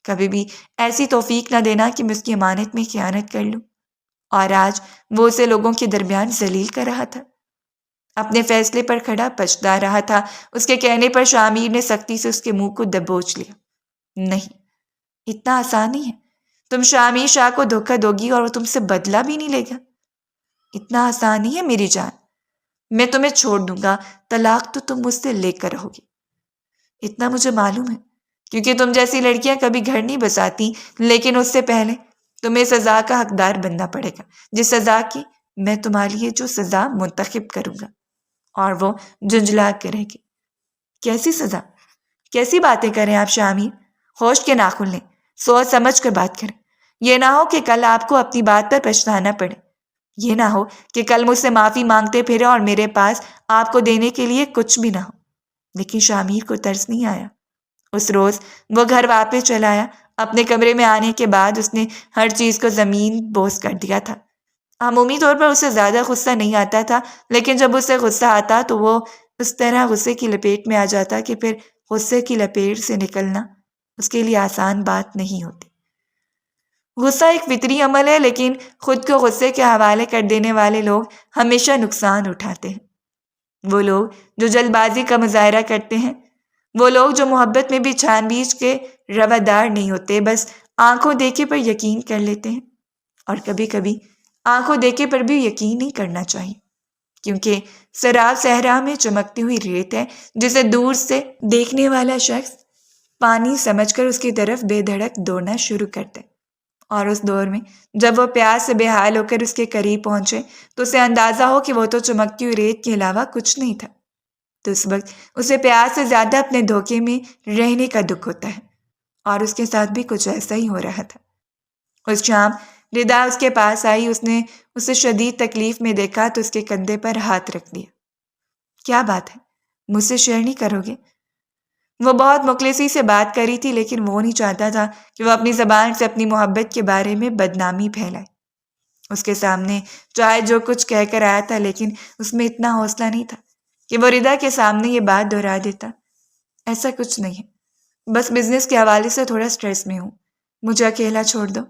کبھی بھی ایسی توفیق نہ دینا کہ میں اس کی امانت میں خیانت کر لوں۔ اور آج وہ اسے لوگوں کے درمیان ذلیل کر رہا تھا، اپنے فیصلے پر کھڑا پچھتا رہا تھا۔ اس کے کہنے پر شامیر نے سختی سے اس کے منہ کو دبوچ لیا۔ نہیں، اتنا آسان نہیں ہے، تم شامیر شاہ کو دھوکہ دو گی اور وہ تم سے بدلہ بھی نہیں لے گا۔ اتنا آسان نہیں ہے میری جان، میں تمہیں چھوڑ دوں گا، طلاق تو تم مجھ سے لے کر رہو گی۔ اتنا مجھے معلوم ہے، کیونکہ تم جیسی لڑکیاں کبھی گھر نہیں بساتی، لیکن اس سے پہلے تمہیں سزا کا حقدار بننا پڑے گا، جس سزا کی میں تمہارے لیے جو سزا منتخب کروں گا۔ اور وہ جھنجھلا کے رہ گئی۔ کیسی سزا؟ کیسی باتیں کریں آپ شامیر؟ ہوش کے ناخن لیں، سوچ سمجھ کر بات کریں۔ یہ نہ ہو کہ کل آپ کو اپنی بات پر پچھتانا پڑے، یہ نہ ہو کہ کل مجھ سے معافی مانگتے پھرے اور میرے پاس آپ کو دینے کے لیے کچھ بھی نہ ہو۔ لیکن شامیر کو ترس نہیں آیا۔ اس روز وہ گھر واپس چلا آیا۔ اپنے کمرے میں آنے کے بعد اس نے ہر چیز کو زمین بوس کر دیا تھا۔ عمومی طور پر اسے زیادہ غصہ نہیں آتا تھا، لیکن جب اسے غصہ آتا تو وہ اس طرح غصے کی لپیٹ میں آ جاتا کہ پھر غصے کی لپیٹ سے نکلنا اس کے لیے آسان بات نہیں ہوتی۔ غصہ ایک فطری عمل ہے، لیکن خود کو غصے کے حوالے کر دینے والے لوگ ہمیشہ نقصان اٹھاتے ہیں۔ وہ لوگ جو جلد بازی کا مظاہرہ کرتے ہیں، وہ لوگ جو محبت میں بھی چھان بیچ کے روادار نہیں ہوتے، بس آنکھوں دیکھے پر یقین کر لیتے ہیں۔ اور کبھی کبھی آنکھوں دیکھے پر بھی یقین نہیں کرنا چاہیے، کیونکہ سراب صحرا میں چمکتی ہوئی ریت ہے جسے دور سے دیکھنے والا شخص پانی سمجھ کر اس کی طرف بے دھڑک دوڑنا شروع کرتے، اور اس دور میں جب وہ پیاس سے بے حال ہو کر اس کے قریب پہنچے تو اسے اندازہ ہو کہ وہ تو چمکتی ہوئی ریت کے علاوہ کچھ نہیں تھا، تو اس وقت اسے پیاس سے زیادہ اپنے دھوکے میں رہنے کا دکھ ہوتا ہے۔ اور اس کے ساتھ بھی کچھ ایسا ہی ہو رہا تھا۔ اس شام ردا اس کے پاس آئی۔ اس نے اسے شدید تکلیف میں دیکھا تو اس کے کندھے پر ہاتھ رکھ دیا۔ کیا بات ہے؟ مجھ سے شیئر نہیں کرو گے؟ وہ بہت مخلصی سے بات کری تھی، لیکن وہ نہیں چاہتا تھا کہ وہ اپنی زبان سے اپنی محبت کے بارے میں بدنامی پھیلائے۔ اس کے سامنے چاہے جو کچھ کہہ کر آیا تھا، لیکن اس میں اتنا حوصلہ نہیں تھا کہ وہ ردا کے سامنے یہ بات دہرا دیتا۔ ایسا کچھ نہیں ہے، بس بزنس کے حوالے سے تھوڑا سٹریس میں ہوں، مجھے اکیلا چھوڑ دو،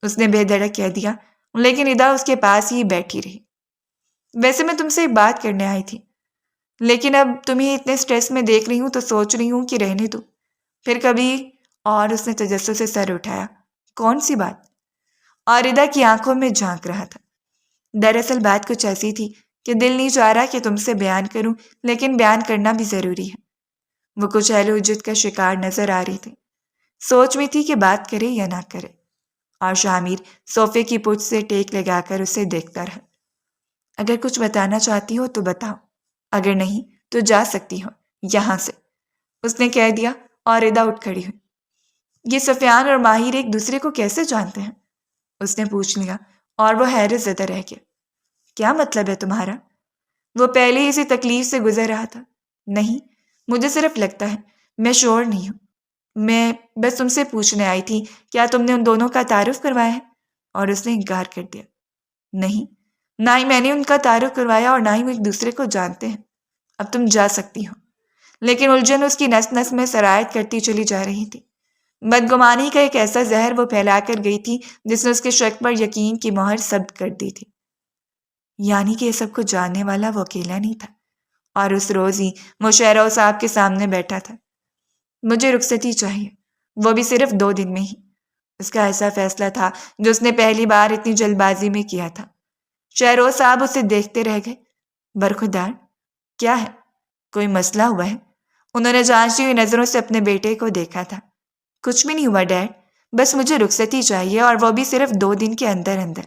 اس نے بے دھڑک کہہ دیا، لیکن ردا اس کے پاس ہی بیٹھی رہی۔ ویسے میں تم سے ایک بات کرنے آئی تھی، لیکن اب تمہیں اتنے سٹریس میں دیکھ رہی ہوں تو سوچ رہی ہوں کہ رہنے دو، پھر کبھی۔ اور اس نے تجسس سے سر اٹھایا۔ کون سی بات؟ اور ردا کی آنکھوں میں جھانک رہا تھا۔ دراصل بات کچھ ایسی تھی کہ دل نہیں چاہ رہا کہ تم سے بیان کروں، لیکن بیان کرنا بھی ضروری ہے۔ وہ کچھ اہل حجت کا شکار نظر آ رہی تھی، سوچ میں تھی کہ بات کرے یا نہ کرے، اور شامیر صوفے کی پشت سے ٹیک لگا کر اسے دیکھتا رہا۔ اگر کچھ بتانا چاہتی ہو تو بتاؤ، اگر نہیں تو جا سکتی ہو یہاں سے، اس نے کہہ دیا، اور ردا اٹھ کھڑی ہوئی۔ یہ سفیان اور ماہر ایک دوسرے کو کیسے جانتے ہیں؟ اس نے پوچھ لیا، اور وہ حیرت زدہ رہ گیا۔ کیا مطلب ہے تمہارا؟ وہ پہلے اسی تکلیف سے گزر رہا تھا۔ نہیں، مجھے صرف لگتا ہے، میں شور نہیں ہوں، میں بس تم سے پوچھنے آئی تھی، کیا تم نے ان دونوں کا تعارف کروایا ہے؟ اور اس نے انکار کر دیا۔ نہیں، نہ ہی میں نے ان کا تعارف کروایا اور نہ ہی وہ ایک دوسرے کو جانتے ہیں۔ اب تم جا سکتی ہو۔ لیکن الجھن اس کی نس نس میں سرایت کرتی چلی جا رہی تھی۔ بدگمانی کا ایک ایسا زہر وہ پھیلا کر گئی تھی جس نے اس کے شک پر یقین کی مہر ثبت کر دی تھی۔ یعنی کہ یہ سب کو جاننے والا وہ اکیلا نہیں تھا، اور اس روز ہی وہ شہرو صاحب کے سامنے بیٹھا تھا۔ مجھے رخصتی چاہیے، وہ بھی صرف 2 دن میں ہی۔ اس کا ایسا فیصلہ تھا جو اس نے پہلی بار اتنی جلد بازی میں کیا تھا۔ شہرو صاحب اسے دیکھتے رہ گئے۔ برخودار، کیا ہے؟ کوئی مسئلہ ہوا ہے؟ انہوں نے جانچتی ہوئی نظروں سے اپنے بیٹے کو دیکھا تھا۔ کچھ بھی نہیں ہوا ڈیڈ، بس مجھے رخصتی چاہیے، اور وہ بھی صرف 2 دن کے اندر اندر۔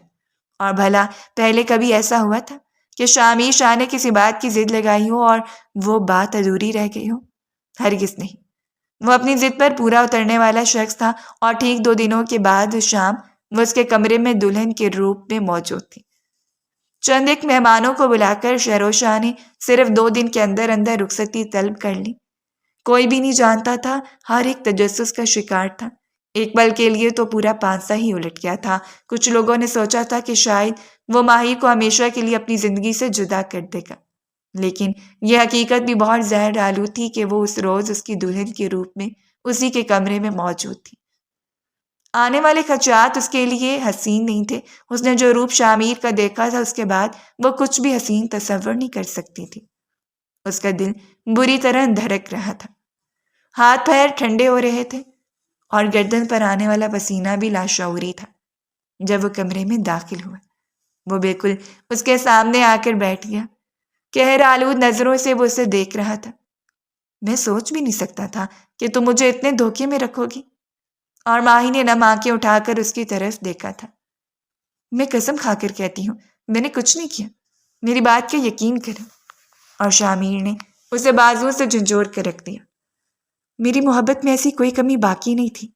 اور بھلا پہلے کبھی ایسا ہوا تھا کہ شامیر شاہ نے کسی بات کی ضد لگائی ہو اور وہ بات ادھوری رہ گئی ہو؟ ہرگز نہیں۔ وہ اپنی ضد پر پورا اترنے والا شخص تھا، اور ٹھیک 2 دنوں کے بعد شام وہ اس کے کمرے میں دلہن کے روپ میں موجود تھی۔ چند ایک مہمانوں کو بلا کر شہر و شاہ نے صرف 2 دن کے اندر اندر رخصتی طلب کر لی۔ کوئی بھی نہیں جانتا تھا، ہر ایک تجسس کا شکار تھا۔ ایک پل کے لیے تو پورا پانسا ہی الٹ گیا تھا۔ کچھ لوگوں نے سوچا تھا کہ شاید وہ ماہی کو ہمیشہ کے لیے اپنی زندگی سے جدا کر دے گا، لیکن یہ حقیقت بھی بہت زہر آلود تھی کہ وہ اس روز اس کی دلہن کے روپ میں اسی کے کمرے میں موجود تھی۔ آنے والے خدشات اس کے لیے حسین نہیں تھے۔ اس نے جو روپ شامیر کا دیکھا تھا، اس کے بعد وہ کچھ بھی حسین تصور نہیں کر سکتی تھی۔ اس کا دل بری طرح دھڑک رہا تھا، ہاتھ پیر ٹھنڈے ہو رہے تھے اور گردن پر آنے والا پسینہ بھی لاشعوری تھا۔ جب وہ کمرے میں داخل ہوا، وہ بالکل اس کے سامنے آ کر بیٹھ گیا۔ قہر آلود نظروں سے وہ اسے دیکھ رہا تھا۔ میں سوچ بھی نہیں سکتا تھا کہ تم مجھے اتنے دھوکے میں رکھو گی۔ اور ماہی نے نم آنکھیں اٹھا کر اس کی طرف دیکھا تھا۔ میں قسم کھا کر کہتی ہوں، میں نے کچھ نہیں کیا، میری بات کا یقین کرو۔ اور شامیر نے اسے بازوؤں سے جھنجھوڑ کر رکھ دیا۔ میری محبت میں ایسی کوئی کمی باقی نہیں تھی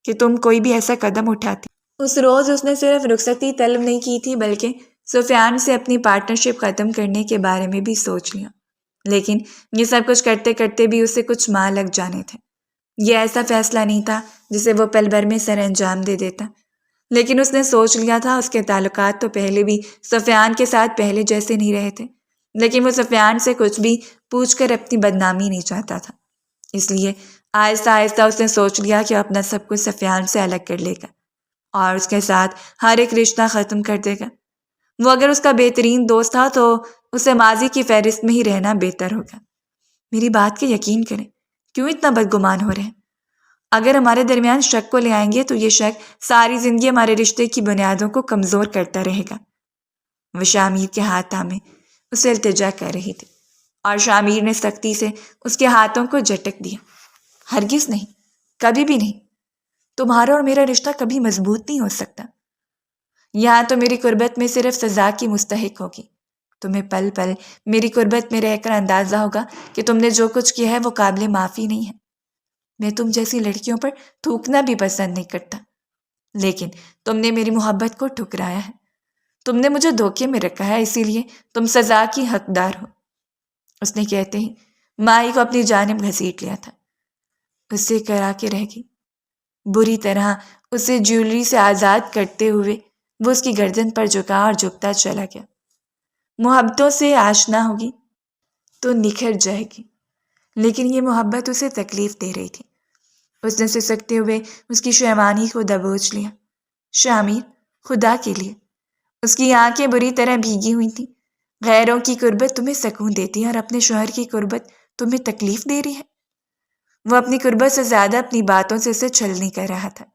کہ تم کوئی بھی ایسا قدم اٹھاتی۔ اس روز اس نے صرف رخصتی طلب نہیں کی تھی، بلکہ سفیان سے اپنی پارٹنرشپ ختم کرنے کے بارے میں بھی سوچ لیا۔ لیکن یہ سب کچھ کرتے کرتے بھی اسے کچھ ماہ لگ جانے تھے۔ یہ ایسا فیصلہ نہیں تھا جسے وہ پل بھر میں سر انجام دے دیتا، لیکن اس نے سوچ لیا تھا۔ اس کے تعلقات تو پہلے بھی سفیان کے ساتھ پہلے جیسے نہیں رہے تھے، لیکن وہ سفیان سے کچھ بھی پوچھ کر اپنی بدنامی نہیں چاہتا تھا۔ اس لیے آہستہ آہستہ اس نے سوچ لیا کہ اپنا سب کچھ سفیان سے الگ کر لے گا اور اس کے ساتھ ہر ایک رشتہ ختم کر دے گا۔ وہ اگر اس کا بہترین دوست تھا تو اسے ماضی کی فہرست میں ہی رہنا بہتر ہوگا۔ میری بات کا یقین کریں، کیوں اتنا بدگمان ہو رہے ہیں؟ اگر ہمارے درمیان شک کو لے آئیں گے تو یہ شک ساری زندگی ہمارے رشتے کی بنیادوں کو کمزور کرتا رہے گا۔ وہ شامیر کے ہاتھ تھامے اسے التجا کر رہی تھی اور شامیر نے سختی سے اس کے ہاتھوں کو جھٹک دیا۔ ہرگز نہیں، کبھی بھی نہیں۔ تمہارا اور میرا رشتہ کبھی مضبوط نہیں ہو سکتا۔ یہاں تو میری قربت میں صرف سزا کی مستحق ہوگی۔ تمہیں پل پل میری قربت میں رہ کر اندازہ ہوگا کہ تم نے جو کچھ کیا ہے وہ قابل معافی نہیں ہے۔ میں تم جیسی لڑکیوں پر تھوکنا بھی پسند نہیں کرتا، لیکن تم نے میری محبت کو ٹھکرایا ہے۔ تم نے مجھے دھوکے میں رکھا ہے، اسی لیے تم سزا کی حقدار ہو۔ اس نے کہتے ہی ماہی کو اپنی جانب گھسیٹ لیا تھا۔ اس سے کرا کے رہ گئی۔ بری طرح اسے جیولری سے آزاد کرتے ہوئے وہ اس کی گردن پر جھکا اور جھکتا چلا گیا۔ محبتوں سے آشنا ہوگی تو نکھر جائے گی، لیکن یہ محبت اسے تکلیف دے رہی تھی۔ اس نے سسکتے ہوئے اس کی شیوانی کو دبوچ لیا۔ شامیر، خدا کے لیے۔ اس کی آنکھیں بری طرح بھیگی ہوئی تھیں۔ غیروں کی قربت تمہیں سکون دیتی ہے اور اپنے شوہر کی قربت تمہیں تکلیف دے رہی ہے۔ وہ اپنی قربت سے زیادہ اپنی باتوں سے اسے چھلنی کر رہا تھا۔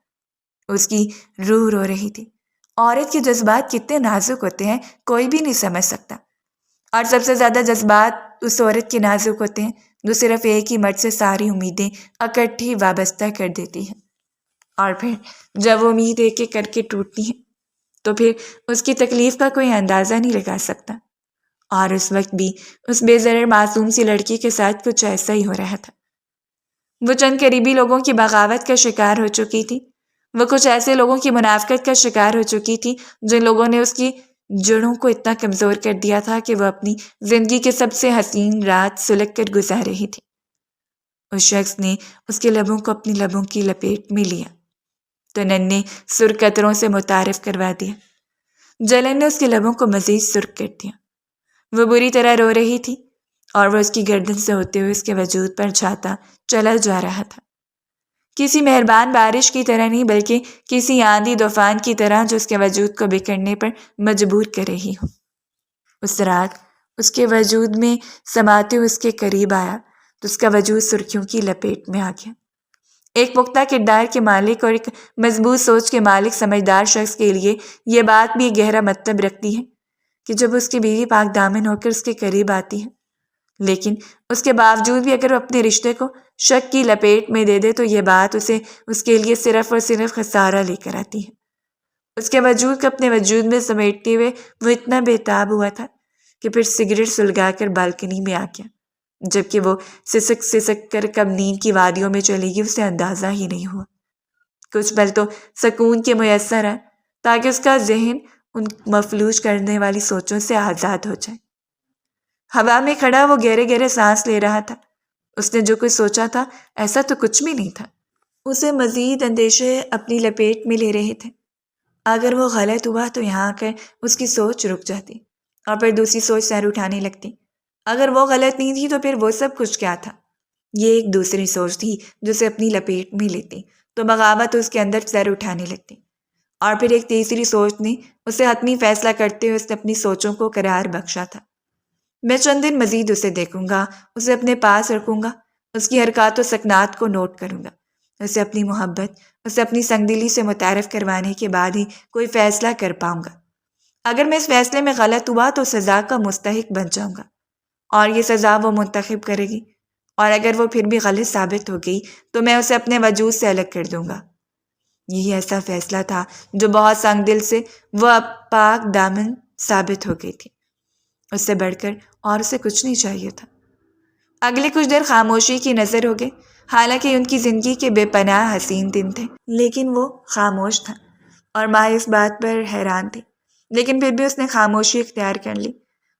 اس کی روح رو رہی تھی۔ عورت کے جذبات کتنے نازک ہوتے ہیں کوئی بھی نہیں سمجھ سکتا، اور سب سے زیادہ جذبات اس عورت کے نازک ہوتے ہیں جو صرف ایک ہی مرد سے ساری امیدیں اکٹھی وابستہ کر دیتی ہیں، اور پھر جب وہ امید ایک ایک کر کے ٹوٹتی ہیں تو پھر اس کی تکلیف کا کوئی اندازہ نہیں لگا سکتا۔ اور اس وقت بھی اس بے ضرر معصوم سی لڑکی کے ساتھ کچھ ایسا ہی ہو رہا تھا۔ وہ چند قریبی لوگوں کی بغاوت کا شکار ہو چکی تھی۔ وہ کچھ ایسے لوگوں کی منافقت کا شکار ہو چکی تھی جن لوگوں نے اس کی جڑوں کو اتنا کمزور کر دیا تھا کہ وہ اپنی زندگی کے سب سے حسین رات سلگ کر گزار رہی تھی۔ اس شخص نے اس کے لبوں کو اپنی لبوں کی لپیٹ میں لیا تو ننھے سرخ قطروں سے متعارف کروا دیا۔ جلن نے اس کے لبوں کو مزید سرخ کر دیا۔ وہ بری طرح رو رہی تھی اور وہ اس کی گردن سے ہوتے ہوئے اس کے وجود پر چھاتا چلا جا رہا تھا، کسی مہربان بارش کی طرح نہیں بلکہ کسی آندھی طوفان کی طرح جو اس کے وجود کو بکھرنے پر مجبور کر رہی ہو۔ اس رات اس کے وجود میں سماتے ہوئے اس کے قریب آیا تو اس کا وجود سرخیوں کی لپیٹ میں آ گیا۔ ایک پختہ کردار کے مالک اور ایک مضبوط سوچ کے مالک سمجھدار شخص کے لیے یہ بات بھی گہرا مطلب رکھتی ہے کہ جب اس کی بیوی پاک دامن ہو کر اس کے قریب آتی ہے، لیکن اس کے باوجود بھی اگر وہ اپنے رشتے کو شک کی لپیٹ میں دے دے تو یہ بات اسے اس کے لیے صرف اور صرف خسارہ لے کر آتی ہے۔ اس کے وجود کو اپنے وجود میں سمیٹتے ہوئے وہ اتنا بےتاب ہوا تھا کہ پھر سگریٹ سلگا کر بالکنی میں آ گیا۔ جبکہ وہ سسک کر کب نیند کی وادیوں میں چلے گی اسے اندازہ ہی نہیں ہوا۔ کچھ پل تو سکون کے میسر ہے، تاکہ اس کا ذہن ان مفلوج کرنے والی سوچوں سے آزاد ہو جائے۔ ہوا میں کھڑا وہ گہرے گہرے سانس لے رہا تھا۔ اس نے جو کچھ سوچا تھا ایسا تو کچھ بھی نہیں تھا۔ اسے مزید اندیشے اپنی لپیٹ میں لے رہے تھے۔ اگر وہ غلط ہوا تو یہاں آ کر اس کی سوچ رک جاتی اور پھر دوسری سوچ سر اٹھانے لگتی۔ اگر وہ غلط نہیں تھی تو پھر وہ سب کچھ کیا تھا؟ یہ ایک دوسری سوچ تھی جو اسے اپنی لپیٹ میں لیتی تو بغاوت اس کے اندر سر اٹھانے لگتی، اور پھر ایک تیسری سوچ نے اسے حتمی فیصلہ کرتے ہوئے اس نے اپنی سوچوں کو قرار بخشا تھا۔ میں چند دن مزید اسے دیکھوں گا، اسے اپنے پاس رکھوں گا، اس کی حرکات و سکنات کو نوٹ کروں گا، اسے اپنی محبت، اسے اپنی سنگدلی سے متعارف کروانے کے بعد ہی کوئی فیصلہ کر پاؤں گا۔ اگر میں اس فیصلے میں غلط ہوا تو سزا کا مستحق بن جاؤں گا، اور یہ سزا وہ منتخب کرے گی، اور اگر وہ پھر بھی غلط ثابت ہو گئی تو میں اسے اپنے وجود سے الگ کر دوں گا۔ یہی ایسا فیصلہ تھا جو بہت سنگ دل سے وہ اب پاک دامن ثابت ہو گئی تھی۔ اس سے بڑھ کر اور اسے کچھ نہیں چاہیے تھا۔ اگلے کچھ دیر خاموشی کی نظر ہو گئے، حالانکہ ان کی زندگی کے بے پناہ حسین دن تھے، لیکن وہ خاموش تھا اور ماہ اس بات پر حیران تھی، لیکن پھر بھی اس نے خاموشی اختیار کر لی۔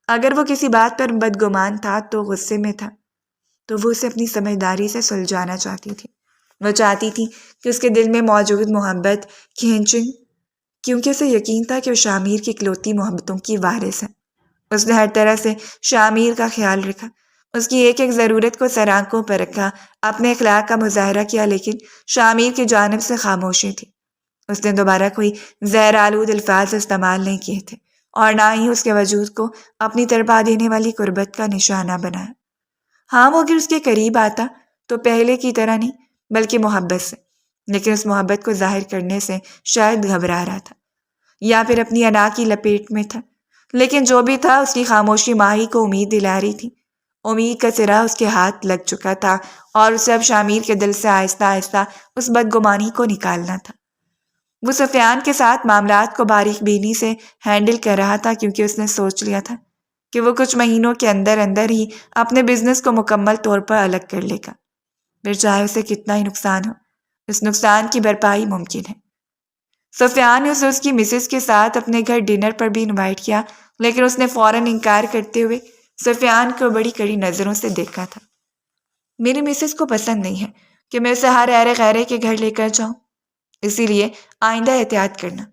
اگر وہ کسی بات پر بدگمان تھا تو غصے میں تھا، تو وہ اسے اپنی سمجھداری سے سلجھانا چاہتی تھی۔ وہ چاہتی تھی کہ اس کے دل میں موجود محبت کھینچیں، کیونکہ اسے یقین تھا کہ وہ شامیر کی اکلوتی محبتوں کی وارث ہے۔ اس نے ہر طرح سے شامیر کا خیال رکھا، اس کی ایک ایک ضرورت کو سر آنکھوں پر رکھا، اپنے اخلاق کا مظاہرہ کیا، لیکن شامیر کی جانب سے خاموشی تھی۔ اس نے دوبارہ کوئی زہر آلود الفاظ استعمال نہیں کیے تھے، اور نہ ہی اس کے وجود کو اپنی تڑپا دینے والی قربت کا نشانہ بنایا۔ ہاں، وہ اگر اس کے قریب آتا تو پہلے کی طرح نہیں بلکہ محبت سے، لیکن اس محبت کو ظاہر کرنے سے شاید گھبرا رہا تھا، یا پھر اپنی انا کی لپیٹ میں تھا۔ لیکن جو بھی تھا، اس کی خاموشی ماہی کو امید دلا رہی تھی۔ امید کا سرا اس کے ہاتھ لگ چکا تھا، اور اسے اب شامیر کے دل سے آہستہ آہستہ اس بدگمانی کو نکالنا تھا۔ وہ سفیان کے ساتھ معاملات کو باریک بینی سے ہینڈل کر رہا تھا، کیونکہ اس نے سوچ لیا تھا کہ وہ کچھ مہینوں کے اندر اندر ہی اپنے بزنس کو مکمل طور پر الگ کر لے گا، پھر چاہے اسے کتنا ہی نقصان ہو، اس نقصان کی بھرپائی ممکن ہے۔ سفیان نے اسے اس کی مسز کے ساتھ اپنے گھر ڈنر پر بھی انوائٹ کیا، لیکن اس نے فوراً انکار کرتے ہوئے سفیان کو بڑی کڑی نظروں سے دیکھا تھا۔ میری مسز کو پسند نہیں ہے کہ میں اسے ہر ایرے غیرے کے گھر لے کر جاؤں، اسی لیے آئندہ احتیاط کرنا،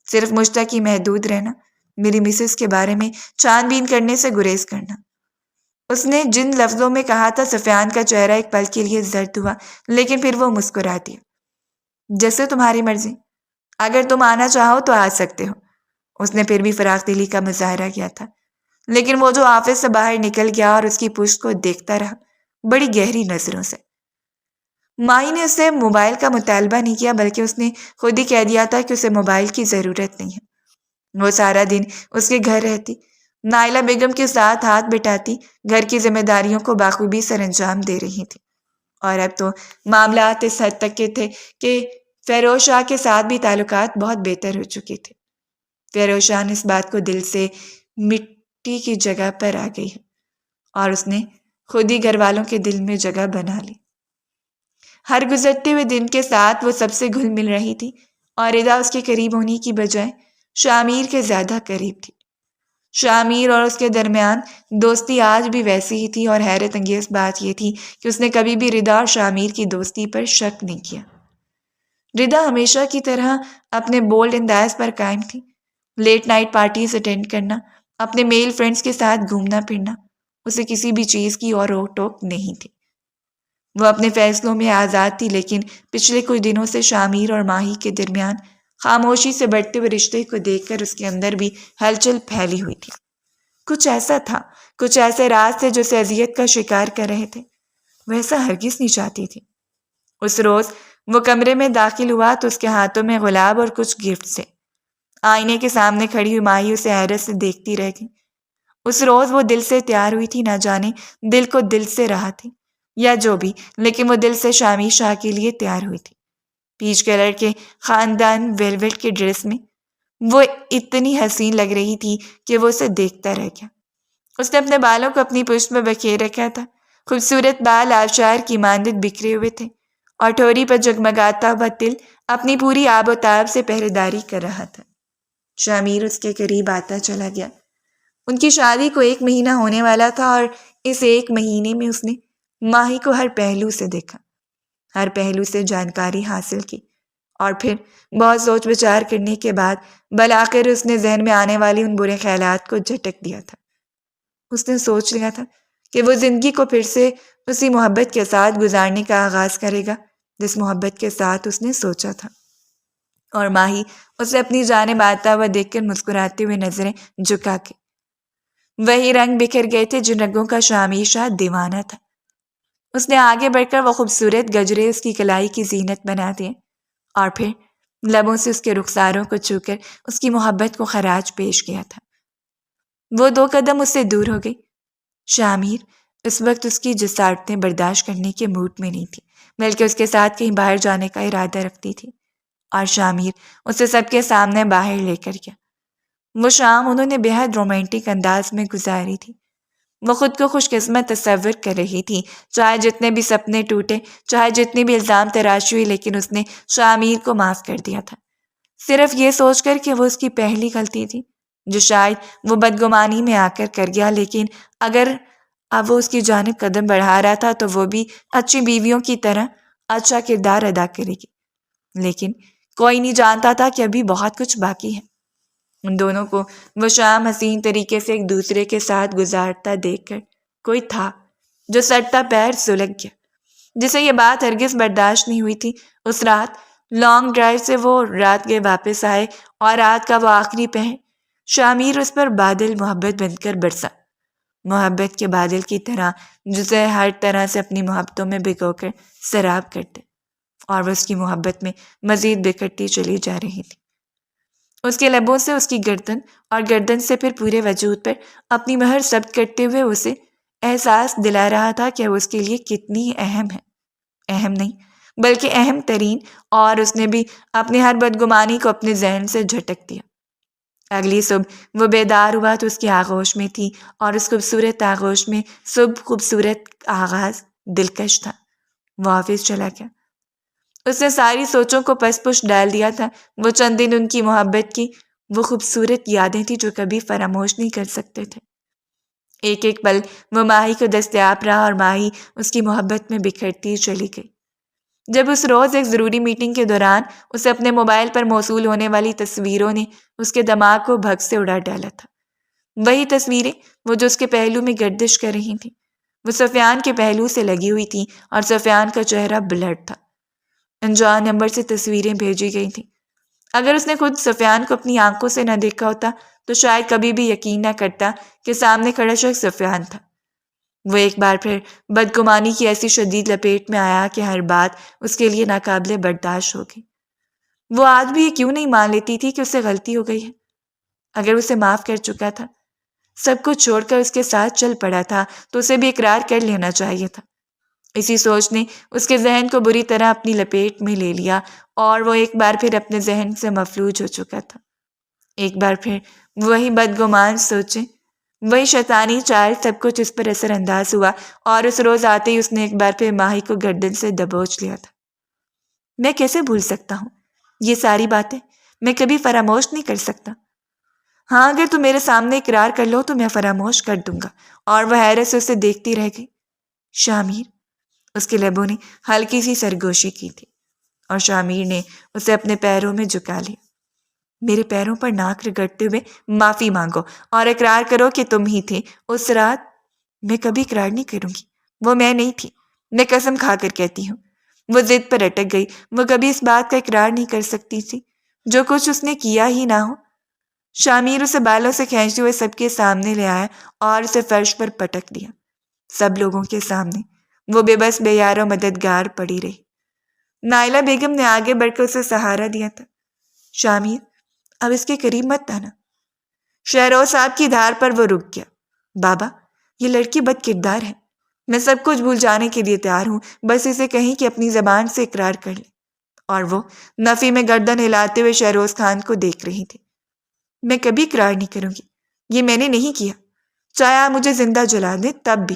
صرف مجھ تک ہی محدود رہنا، میری مسز کے بارے میں چھان بین کرنے سے گریز کرنا۔ اس نے جن لفظوں میں کہا تھا، سفیان کا چہرہ ایک پل کے لیے زرد ہوا، لیکن پھر وہ مسکرا دیا۔ جیسے تمہاری مرضی، اگر تم آنا چاہو تو آ سکتے ہو۔ اس نے پھر بھی فراخ دلی کا مظاہرہ کیا تھا، لیکن وہ جو آفس سے باہر نکل گیا اور اس کی پشت کو دیکھتا رہا بڑی گہری نظروں سے۔ مائی نے اس سے موبائل کا مطالبہ نہیں کیا، بلکہ اس نے خود ہی کہہ دیا تھا کہ اسے موبائل کی ضرورت نہیں ہے۔ وہ سارا دن اس کے گھر رہتی، نائلہ بیگم کے ساتھ ہاتھ بٹاتی، گھر کی ذمہ داریوں کو بخوبی سر انجام دے رہی تھی، اور اب تو معاملات اس حد تک کے تھے کہ فیروز شاہ کے ساتھ بھی تعلقات بہت بہتر ہو چکے تھے۔ فیروز شاہ نے اس بات کو دل سے مٹی کی جگہ پر آ گئی ہے، اور اس نے خود ہی گھر والوں کے دل میں جگہ بنا لی۔ ہر گزرتے ہوئے دن کے ساتھ وہ سب سے گھل مل رہی تھی، اور رضا اس کے قریب ہونے کی بجائے شامیر کے زیادہ قریب تھی۔ شامیر اور اس کے درمیان دوستی آج بھی ویسی ہی تھی، اور حیرت انگیز بات یہ تھی کہ اس نے کبھی بھی رضا اور شامیر کی دوستی پر شک نہیں کیا۔ رضا ہمیشہ کی طرح اپنے بولڈ انداز پر قائم تھی، لیٹ نائٹ پارٹیز اٹینڈ کرنا، اپنے میل فرینڈز کے ساتھ گھومنا پھرنا، اسے کسی بھی چیز کی اور روک ٹوک نہیں تھی۔ وہ اپنے فیصلوں میں آزاد تھی، لیکن پچھلے کچھ دنوں سے شامیر اور ماہی کے درمیان خاموشی سے بڑھتے ہوئے رشتے کو دیکھ کر اس کے اندر بھی ہلچل پھیلی ہوئی تھی۔ کچھ ایسا تھا، کچھ ایسے راز تھے جو اسے اذیت کا شکار کر رہے تھے۔ وہ ایسا ہرگز نہیں چاہتی تھی۔ اس روز وہ کمرے میں داخل ہوا تو اس کے ہاتھوں میں گلاب اور کچھ گفٹ تھے۔ آئینے کے سامنے کھڑی ہوئی ماہی اسے حیرت سے دیکھتی رہ گئی۔ اس روز وہ دل سے تیار ہوئی تھی، نہ جانے دل کو دل سے رہا تھی یا جو بھی، لیکن وہ دل سے شامیر شاہ کے لیے تیار ہوئی تھی۔ پیچ کلر کے خاندان ویلویٹ کے ڈریس میں وہ اتنی حسین لگ رہی تھی کہ وہ اسے دیکھتا رہ گیا۔ اس نے اپنے بالوں کو اپنی پشت میں بکھیر رکھا تھا، خوبصورت بال آبشار کی مانند بکھرے ہوئے تھے، اور ٹھوری پر جگمگاتا ہوا تل اپنی پوری آب و تاب سے پہرے داری کر رہا تھا۔ شامیر اس کے قریب آتا چلا گیا۔ ان کی شادی کو 1 مہینہ ہونے والا تھا اور اس 1 مہینے میں اس نے ماہی کو ہر پہلو سے دیکھا، ہر پہلو سے جانکاری حاصل کی، اور پھر بہت سوچ بچار کرنے کے بعد بالآخر اس نے ذہن میں آنے والی ان برے خیالات کو جھٹک دیا تھا۔ اس نے سوچ لیا تھا کہ وہ زندگی کو پھر سے اسی محبت کے ساتھ گزارنے کا آغاز کرے گا جس محبت کے ساتھ اس نے سوچا تھا، اور ماہی اسے اپنی جانب آتا ہوا دیکھ کر مسکراتے ہوئے نظریں جھکا کے، وہی رنگ بکھر گئے تھے جن رنگوں کا شامیر شاید دیوانہ تھا۔ اس نے آگے بڑھ کر وہ خوبصورت گجرے اس کی کلائی کی زینت بنا دیے، اور پھر لبوں سے اس کے رخساروں کو چھو کر اس کی محبت کو خراج پیش کیا تھا۔ وہ 2 قدم اس سے دور ہو گئی۔ شامیر اس وقت اس کی جسارتیں برداشت کرنے کے موڈ میں نہیں تھی، بلکہ اس کے ساتھ کہیں باہر جانے کا ارادہ رکھتی تھی، اور شامیر اسے سب کے سامنے باہر لے کر گیا۔ وہ شام انہوں نے بے حد رومانٹک انداز میں گزاری تھی۔ وہ خود کو خوش قسمت تصور کر رہی تھی، چاہے جتنے بھی سپنے ٹوٹے، چاہے جتنی بھی الزام تراشی ہوئی، لیکن اس نے شامیر کو معاف کر دیا تھا، صرف یہ سوچ کر کہ وہ اس کی پہلی غلطی تھی جو شاید وہ بدگمانی میں آ کر گیا، لیکن اگر اب وہ اس کی جانب قدم بڑھا رہا تھا تو وہ بھی اچھی بیویوں کی طرح اچھا کردار ادا کرے گی، لیکن کوئی نہیں جانتا تھا کہ ابھی بہت کچھ باقی ہے۔ ان دونوں کو وہ شام حسین طریقے سے ایک دوسرے کے ساتھ گزارتا دیکھ کر کوئی تھا جو سٹتا پیر سلگ گیا، جسے یہ بات ہرگز برداشت نہیں ہوئی تھی۔ اس رات لانگ ڈرائیو سے وہ رات گئے واپس آئے، اور رات کا وہ آخری پہر شامیر اس پر بادل محبت بن کر برسا، محبت کے بادل کی طرح جسے ہر طرح سے اپنی محبتوں میں بھگو کر سراب کرتے، اور وہ اس کی محبت میں مزید بکھرتی چلی جا رہی تھی۔ اس کے لبوں سے اس کی گردن، اور گردن سے پھر پورے وجود پر اپنی مہر ثبت کرتے ہوئے اسے احساس دلا رہا تھا کہ وہ اس کے لیے کتنی اہم ہے، اہم نہیں بلکہ اہم ترین، اور اس نے بھی اپنی ہر بدگمانی کو اپنے ذہن سے جھٹک دیا۔ اگلی صبح وہ بیدار ہوا تو اس کی آغوش میں تھی، اور اس خوبصورت آغوش میں صبح خوبصورت آغاز دلکش تھا۔ وہ آفس چلا گیا۔ اس نے ساری سوچوں کو پس پش ڈال دیا تھا۔ وہ چند دن ان کی محبت کی وہ خوبصورت یادیں تھیں جو کبھی فراموش نہیں کر سکتے تھے۔ ایک ایک پل وہ ماہی کو دستیاب رہا، اور ماہی اس کی محبت میں بکھرتی چلی گئی۔ جب اس روز ایک ضروری میٹنگ کے دوران اسے اپنے موبائل پر موصول ہونے والی تصویروں نے اس کے دماغ کو بھگ سے اڑا ڈالا تھا، وہی تصویریں وہ جو اس کے پہلو میں گردش کر رہی تھیں، وہ سفیان کے پہلو سے لگی ہوئی تھیں، اور سفیان کا چہرہ بلڈ تھا۔ انجان نمبر سے تصویریں بھیجی گئی تھیں۔ اگر اس نے خود سفیان کو اپنی آنکھوں سے نہ دیکھا ہوتا تو شاید کبھی بھی یقین نہ کرتا کہ سامنے کھڑا شخص سفیان تھا۔ وہ ایک بار پھر بدگمانی کی ایسی شدید لپیٹ میں آیا کہ ہر بات اس کے لیے ناقابل برداشت ہو گئی۔ وہ آج بھی یہ کیوں نہیں مان لیتی تھی کہ اسے غلطی ہو گئی ہے؟ اگر اسے معاف کر چکا تھا، سب کچھ چھوڑ کر اس کے ساتھ چل پڑا تھا، تو اسے بھی اقرار کر لینا چاہیے تھا۔ اسی سوچ نے اس کے ذہن کو بری طرح اپنی لپیٹ میں لے لیا، اور وہ ایک بار پھر اپنے ذہن سے مفلوج ہو چکا تھا۔ ایک بار پھر وہی بدگمان سوچیں، وہی شیطانی چال، سب کچھ اس پر اثر انداز ہوا، اور اس روز آتے ہی اس نے ایک بار پھر ماہی کو گردن سے دبوچ لیا تھا۔ میں کیسے بھول سکتا ہوں یہ ساری باتیں؟ میں کبھی فراموش نہیں کر سکتا۔ ہاں، اگر تم میرے سامنے اقرار کر لو تو میں فراموش کر دوں گا۔ اور وہ حیرت سے اسے دیکھتی رہ گئی۔ شامیر، اس کے لبوں نے ہلکی سی سرگوشی کی تھی، اور شامیر نے اسے اپنے پیروں میں جھکا لیا۔ میرے پیروں پر ناک رگڑتے ہوئے معافی مانگو اور اقرار کرو کہ تم ہی تھے اس رات۔ میں کبھی اقرار نہیں کروں گی، وہ میں نہیں تھی، میں قسم کھا کر کہتی ہوں۔ وہ ضد پر اٹک گئی۔ وہ کبھی اس بات کا اقرار نہیں کر سکتی تھی جو کچھ اس نے کیا ہی نہ ہو۔ شامیر اسے بالوں سے کھینچتے ہوئے سب کے سامنے لے آیا اور اسے فرش پر پٹک دیا۔ سب لوگوں کے سامنے وہ بے بس بے یار و مددگار پڑی رہی۔ نائلہ بیگم نے آگے بڑھ کر اسے سہارا دیا تھا۔ شامیر، اب اس کے قریب مت آنا۔ شہروز صاحب کی دھار پر وہ رک گیا۔ بابا، یہ لڑکی بد کردار ہے، میں سب کچھ بھول جانے کے لیے تیار ہوں، بس اسے کہیں کہ اپنی زبان سے اقرار کر لے۔ اور وہ نفی میں گردن ہلاتے ہوئے شہروز خان کو دیکھ رہی تھی۔ میں کبھی اقرار نہیں کروں گی، یہ میں نے نہیں کیا، چاہے آپ مجھے زندہ جلا دیں تب بھی۔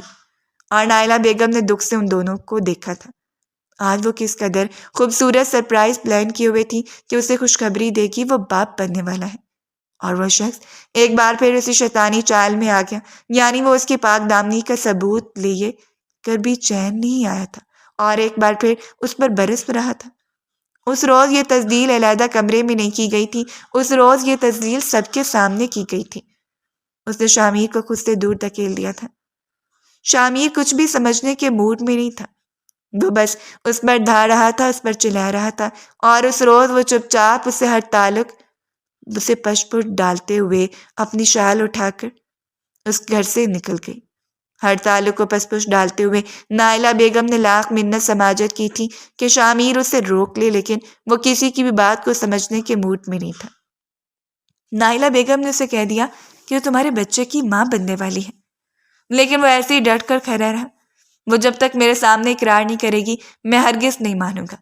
اور نائلہ بیگم نے دکھ سے ان دونوں کو دیکھا تھا۔ آج وہ کس قدر خوبصورت سرپرائز پلان کیے ہوئے تھی کہ اسے خوشخبری دے گی وہ باپ بننے والا ہے، اور وہ شخص ایک بار پھر اسی شیطانی چال میں آ گیا، یعنی وہ اس کی پاک دامنی کا ثبوت لیے کر بھی چین نہیں آیا تھا اور ایک بار پھر اس پر برس رہا تھا۔ اس روز یہ تجدید علیحدہ کمرے میں نہیں کی گئی تھی، اس روز یہ تجدید سب کے سامنے کی گئی تھی۔ اس نے شامیر کو خود سے دور دھکیل دیا تھا۔ شامیر کچھ بھی سمجھنے کے موڈ میں نہیں تھا، وہ بس اس پر ڈھا رہا تھا، اس پر چلا رہا تھا، اور اس روز وہ چپ چاپ اسے ہر تعلق اسے پش پٹ ڈالتے ہوئے اپنی شال اٹھا کر اس گھر سے نکل گئی۔ ہر تعلق کو پس پش ڈالتے ہوئے نائلہ بیگم نے لاکھ منت سماجت کی تھی کہ شامیر اسے روک لے، لیکن وہ کسی کی بھی بات کو سمجھنے کے موڈ میں نہیں تھا۔ نائلہ بیگم نے اسے کہہ دیا کہ وہ تمہارے بچے کی ماں بننے والی ہے، لیکن وہ ایسے ہی ڈٹ کر کھڑا رہا۔ وہ جب تک میرے سامنے اقرار نہیں کرے گی میں ہرگز نہیں مانوں گا۔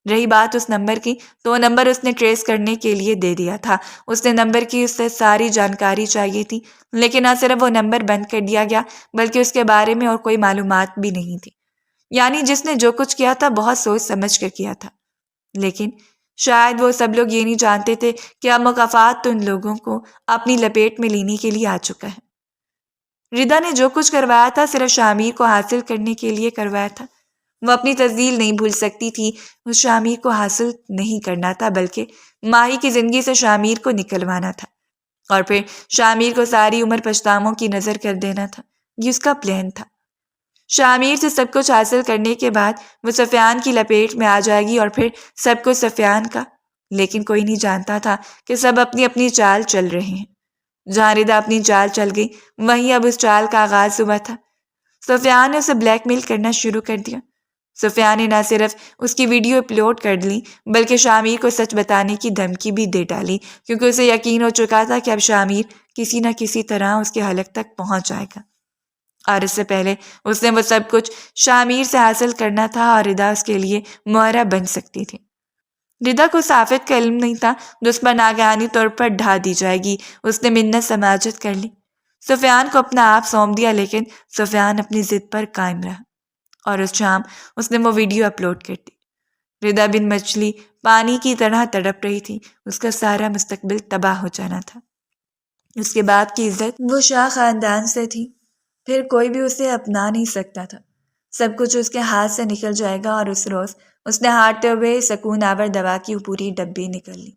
رہی بات اس نمبر کی تو وہ نمبر اس نے ٹریس کرنے کے لیے دے دیا تھا۔ اس نے نمبر کی اس سے ساری جانکاری چاہیے تھی، لیکن نہ صرف وہ نمبر بند کر دیا گیا بلکہ اس کے بارے میں اور کوئی معلومات بھی نہیں تھی۔ یعنی جس نے جو کچھ کیا تھا بہت سوچ سمجھ کر کیا تھا، لیکن شاید وہ سب لوگ یہ نہیں جانتے تھے کہ اب مکافات تو ان لوگوں کو اپنی لپیٹ میں لینے کے لیے آ چکا ہے۔ ردا نے جو کچھ کروایا تھا صرف شامیر کو حاصل کرنے کے لیے کروایا تھا۔ وہ اپنی تزلیل نہیں بھول سکتی تھی، اس شامیر کو حاصل نہیں کرنا تھا بلکہ ماہی کی زندگی سے شامیر کو نکلوانا تھا اور پھر شامیر کو ساری عمر پچھتاووں کی نظر کر دینا تھا۔ یہ اس کا پلان تھا۔ شامیر سے سب کچھ حاصل کرنے کے بعد وہ سفیان کی لپیٹ میں آ جائے گی اور پھر سب کچھ سفیان کا، لیکن کوئی نہیں جانتا تھا کہ سب اپنی اپنی چال چل رہے ہیں۔ جہاں ردا اپنی چال چل گئی وہیں اب اس چال کا آغاز ہوا تھا۔ سفیان نے اسے بلیک میل کرنا شروع کر دیا۔ سفیان نے نہ صرف اس کی ویڈیو اپلوڈ کر لی بلکہ شامیر کو سچ بتانے کی دھمکی بھی دے ڈالی، کیونکہ اسے یقین ہو چکا تھا کہ اب شامیر کسی نہ کسی طرح اس کے حلق تک پہنچ جائے گا، اور اس سے پہلے اس نے وہ سب کچھ شامیر سے حاصل کرنا تھا اور ردا اس کے لیے مہرہ بن سکتی تھی۔ ردا کو صافت کا علم نہیں تھا جو اس پر ناگہانی طور پر ڈھا دی جائے گی۔ اس نے منت سماجت کر لی، سفیان کو اپنا آپ سونپ دیا، لیکن سفیان اپنی ضد پر قائم رہا اور اس شام اس نے وہ ویڈیو اپلوڈ کر دی۔ ردا بن مچھلی پانی کی طرح تڑپ رہی تھی، اس کا سارا مستقبل تباہ ہو جانا تھا۔ اس کے باپ کی عزت، وہ شاہ خاندان سے تھی، پھر کوئی بھی اسے اپنا نہیں سکتا تھا۔ سب کچھ اس کے ہاتھ سے نکل جائے گا، اور اس روز اس نے ہارتے ہوئے سکون آور دوا کی پوری ڈبی نکل لی۔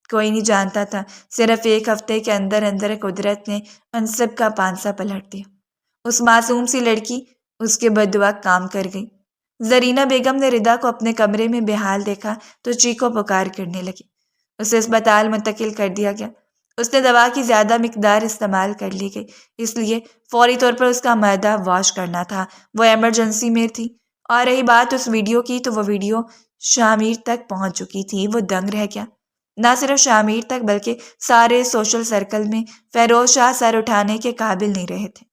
کوئی نہیں جانتا تھا، صرف ایک ہفتے کے اندر اندر قدرت نے ان سب کا پانسا پلٹ دیا۔ اس معصوم سی لڑکی اس کے بدعا کام کر گئی۔ زرینہ بیگم نے ردا کو اپنے کمرے میں بے حال دیکھا تو چیخو پکار کرنے لگی۔ اسے اسپتال منتقل کر دیا گیا۔ اس نے دوا کی زیادہ مقدار استعمال کر لی گئی، اس لیے فوری طور پر اس کا معدہ واش کرنا تھا۔ وہ ایمرجنسی میں تھی۔ اور رہی بات اس ویڈیو کی تو وہ ویڈیو شامیر تک پہنچ چکی تھی۔ وہ دنگ رہ گیا، نہ صرف شامیر تک بلکہ سارے سوشل سرکل میں فیروز شاہ سر اٹھانے کے قابل نہیں رہے تھے۔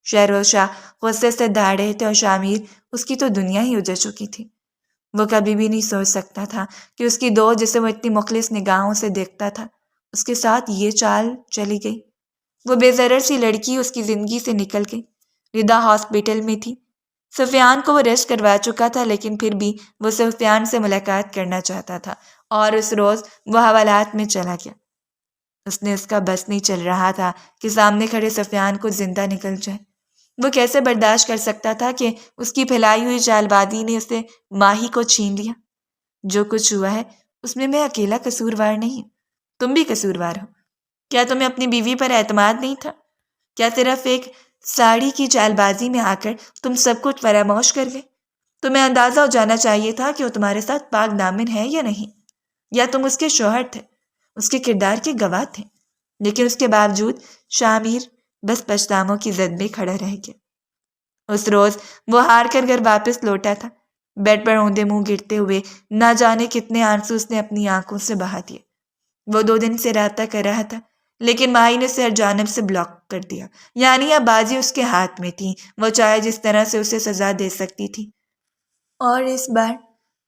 فیروز شاہ غصے سے دہڑ رہے تھے اور شامیر اس کی تو دنیا ہی اجڑ چکی تھی۔ وہ کبھی بھی نہیں سوچ سکتا تھا کہ اس کی دوست جسے وہ اتنی مخلص نگاہوں سے دیکھتا تھا اس کے ساتھ یہ چال چلی گئی۔ وہ بے ضرر سی لڑکی اس کی زندگی سے نکل گئی۔ ردا ہاسپٹل میں تھی۔ سفیان کو وہ ریسٹ کروا چکا تھا، لیکن پھر بھی وہ سفیان سے ملاقات کرنا چاہتا تھا اور اس روز وہ حوالات میں چلا گیا۔ اس کا بس نہیں چل رہا تھا کہ سامنے کھڑے سفیان کو زندہ نکل جائے۔ وہ کیسے برداشت کر سکتا تھا کہ اس کی پھیلائی ہوئی چال بازی نے اسے ماہی کو چھین لیا۔ جو کچھ ہوا ہے اس میں اکیلا قصوروار نہیں، تم بھی قصوروار ہو۔ کیا تمہیں اپنی بیوی پر اعتماد نہیں تھا؟ کیا صرف ایک ساڑی کی چال بازی میں آ کر تم سب کچھ فراموش کر گئے؟ تمہیں اندازہ ہو جانا چاہیے تھا کہ وہ تمہارے ساتھ پاک دامن ہے یا نہیں، یا تم اس کے شوہر تھے، اس کے کردار کے گواہ تھے۔ لیکن اس کے باوجود شامیر بس پچھتاووں کی زد میں کھڑا رہ گیا۔ اس روز وہ ہار کر گھر واپس لوٹا تھا۔ بیڈ پر اوندے منہ گرتے ہوئے نہ جانے کتنے آنسو اس نے اپنی آنکھوں سے بہا دیے۔ وہ 2 دن سے رابطہ کر رہا تھا، لیکن ماہی نے اسے ہر جانب سے بلاک کر دیا۔ یعنی اب بازی اس کے ہاتھ میں تھی، وہ چاہے جس طرح سے اسے سزا دے سکتی تھی۔ اور اس بار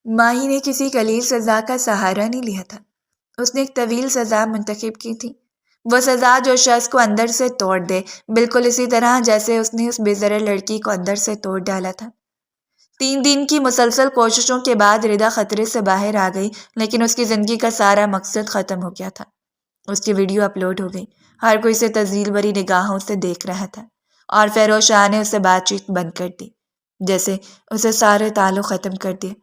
ماہی نے کسی قلیل سزا کا سہارا نہیں لیا تھا، اس نے ایک طویل سزا منتخب کی تھی۔ وہ سزا جو شخص کو اندر سے توڑ دے، بالکل اسی طرح جیسے اس نے اس بے ضرر لڑکی کو اندر سے توڑ ڈالا تھا۔ 3 دن کی مسلسل کوششوں کے بعد ردا خطرے سے باہر آ گئی، لیکن اس کی زندگی کا سارا مقصد ختم ہو گیا تھا۔ اس کی ویڈیو اپلوڈ ہو گئی، ہر کوئی اسے تذلیل بھری نگاہوں سے دیکھ رہا تھا، اور فیروز شاہ نے اسے بات چیت بند کر دی، جیسے اسے سارے تعلق ختم کر دیے،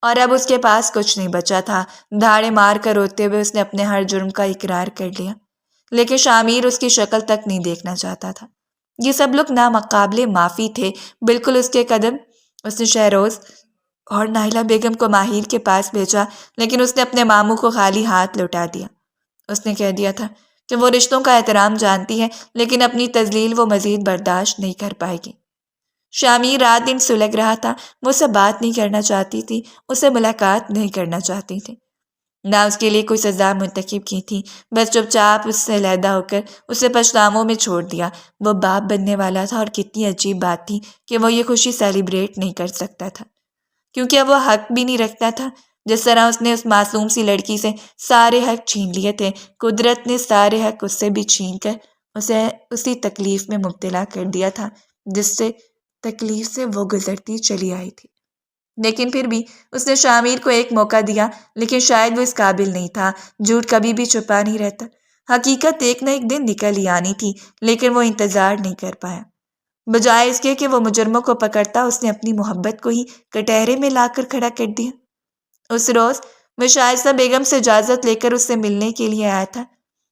اور اب اس کے پاس کچھ نہیں بچا تھا۔ دھاڑے مار کر روتے ہوئے اس نے اپنے ہر جرم کا اقرار کر لیا، لیکن شامیر اس کی شکل تک نہیں دیکھنا چاہتا تھا۔ یہ سب لوگ نامقابل معافی تھے، بالکل اس کے قدم۔ اس نے شہروز اور نائلہ بیگم کو ماہر کے پاس بھیجا، لیکن اس نے اپنے ماموں کو خالی ہاتھ لوٹا دیا۔ اس نے کہہ دیا تھا کہ وہ رشتوں کا احترام جانتی ہے، لیکن اپنی تذلیل وہ مزید برداشت نہیں کر پائے گی۔ شامیر رات دن سلگ رہا تھا، وہ اسے بات نہیں کرنا چاہتی تھی، اسے ملاقات نہیں کرنا چاہتی تھی، نہ اس کے لیے کوئی سزا منتخب کی تھی، بس چپ چاپ اس سے علیحدہ ہو کر اسے پچھتاووں میں چھوڑ دیا۔ وہ باپ بننے والا تھا، اور کتنی عجیب بات تھی کہ وہ یہ خوشی سیلیبریٹ نہیں کر سکتا تھا، کیونکہ اب وہ حق بھی نہیں رکھتا تھا۔ جس طرح اس نے اس معصوم سی لڑکی سے سارے حق چھین لیے تھے، قدرت نے سارے حق اس سے بھی چھین کر اسے اسی تکلیف میں مبتلا کر دیا تھا جس سے تکلیف سے وہ گزرتی چلی آئی تھی۔ لیکن پھر بھی اس نے شامیر کو ایک موقع دیا، لیکن شاید وہ اس قابل نہیں تھا۔ جھوٹ کبھی بھی چھپا نہیں رہتا، حقیقت ایک نہ ایک دن نکل ہی آنی تھی، لیکن وہ انتظار نہیں کر پایا۔ بجائے اس کے کہ وہ مجرموں کو پکڑتا، اس نے اپنی محبت کو ہی کٹہرے میں لا کر کھڑا کر دیا۔ اس روز وہ شائستہ بیگم سے اجازت لے کر اس سے ملنے کے لیے آیا تھا،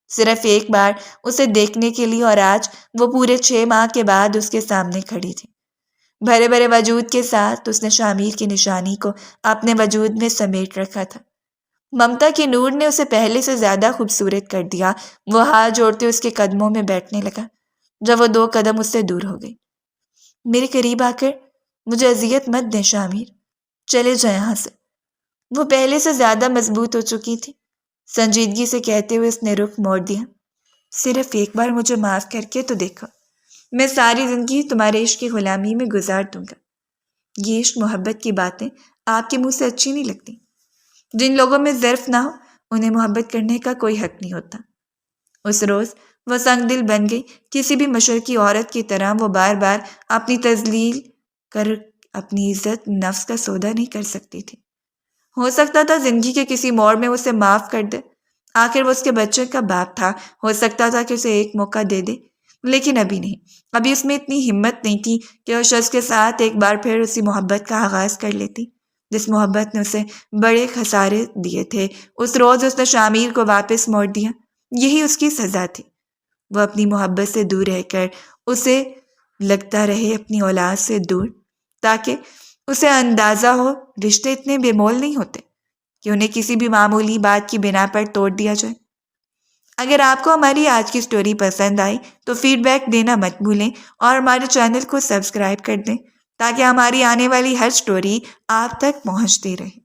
صرف ایک بار اسے دیکھنے کے لیے، اور آج وہ پورے 6 ماہ کے بعد اس کے سامنے کھڑی تھی۔ بھرے بھرے وجود کے ساتھ اس نے شامیر کی نشانی کو اپنے وجود میں سمیٹ رکھا تھا۔ ممتا کے نور نے اسے پہلے سے زیادہ خوبصورت کر دیا۔ وہ ہاتھ جوڑتے اس کے قدموں میں بیٹھنے لگا جب وہ 2 قدم اس سے دور ہو گئی۔ میرے قریب آ کر مجھے اذیت مت دیں شامیر، چلے جائیں یہاں سے۔ وہ پہلے سے زیادہ مضبوط ہو چکی تھی۔ سنجیدگی سے کہتے ہوئے اس نے رخ موڑ دیا۔ صرف ایک بار مجھے معاف کر کے تو دیکھو، میں ساری زندگی تمہارے عشق کی غلامی میں گزار دوں گا۔ یہ عشق محبت کی باتیں آپ کے منہ سے اچھی نہیں لگتی۔ جن لوگوں میں ظرف نہ ہو انہیں محبت کرنے کا کوئی حق نہیں ہوتا۔ اس روز وہ سنگ دل بن گئی۔ کسی بھی مشرقی عورت کی طرح وہ بار بار اپنی تذلیل کر اپنی عزت نفس کا سودا نہیں کر سکتی تھی۔ ہو سکتا تھا زندگی کے کسی موڑ میں اسے معاف کر دے، آخر وہ اس کے بچے کا باپ تھا، ہو سکتا تھا کہ اسے ایک موقع دے دے، لیکن ابھی نہیں۔ ابھی اس میں اتنی ہمت نہیں تھی کہ وہ شخص کے ساتھ ایک بار پھر اسی محبت کا آغاز کر لیتی جس محبت نے اسے بڑے خسارے دیے تھے۔ اس روز اس نے شامیر کو واپس موڑ دیا، یہی اس کی سزا تھی۔ وہ اپنی محبت سے دور رہ کر اسے لگتا رہے اپنی اولاد سے دور، تاکہ اسے اندازہ ہو رشتے اتنے بے مول نہیں ہوتے کہ انہیں کسی بھی معمولی بات کی بنا پر توڑ دیا جائے۔ اگر آپ کو ہماری آج کی سٹوری پسند آئی تو فیڈ بیک دینا مت بھولیں، اور ہمارے چینل کو سبسکرائب کر دیں تاکہ ہماری آنے والی ہر سٹوری آپ تک پہنچتی رہے۔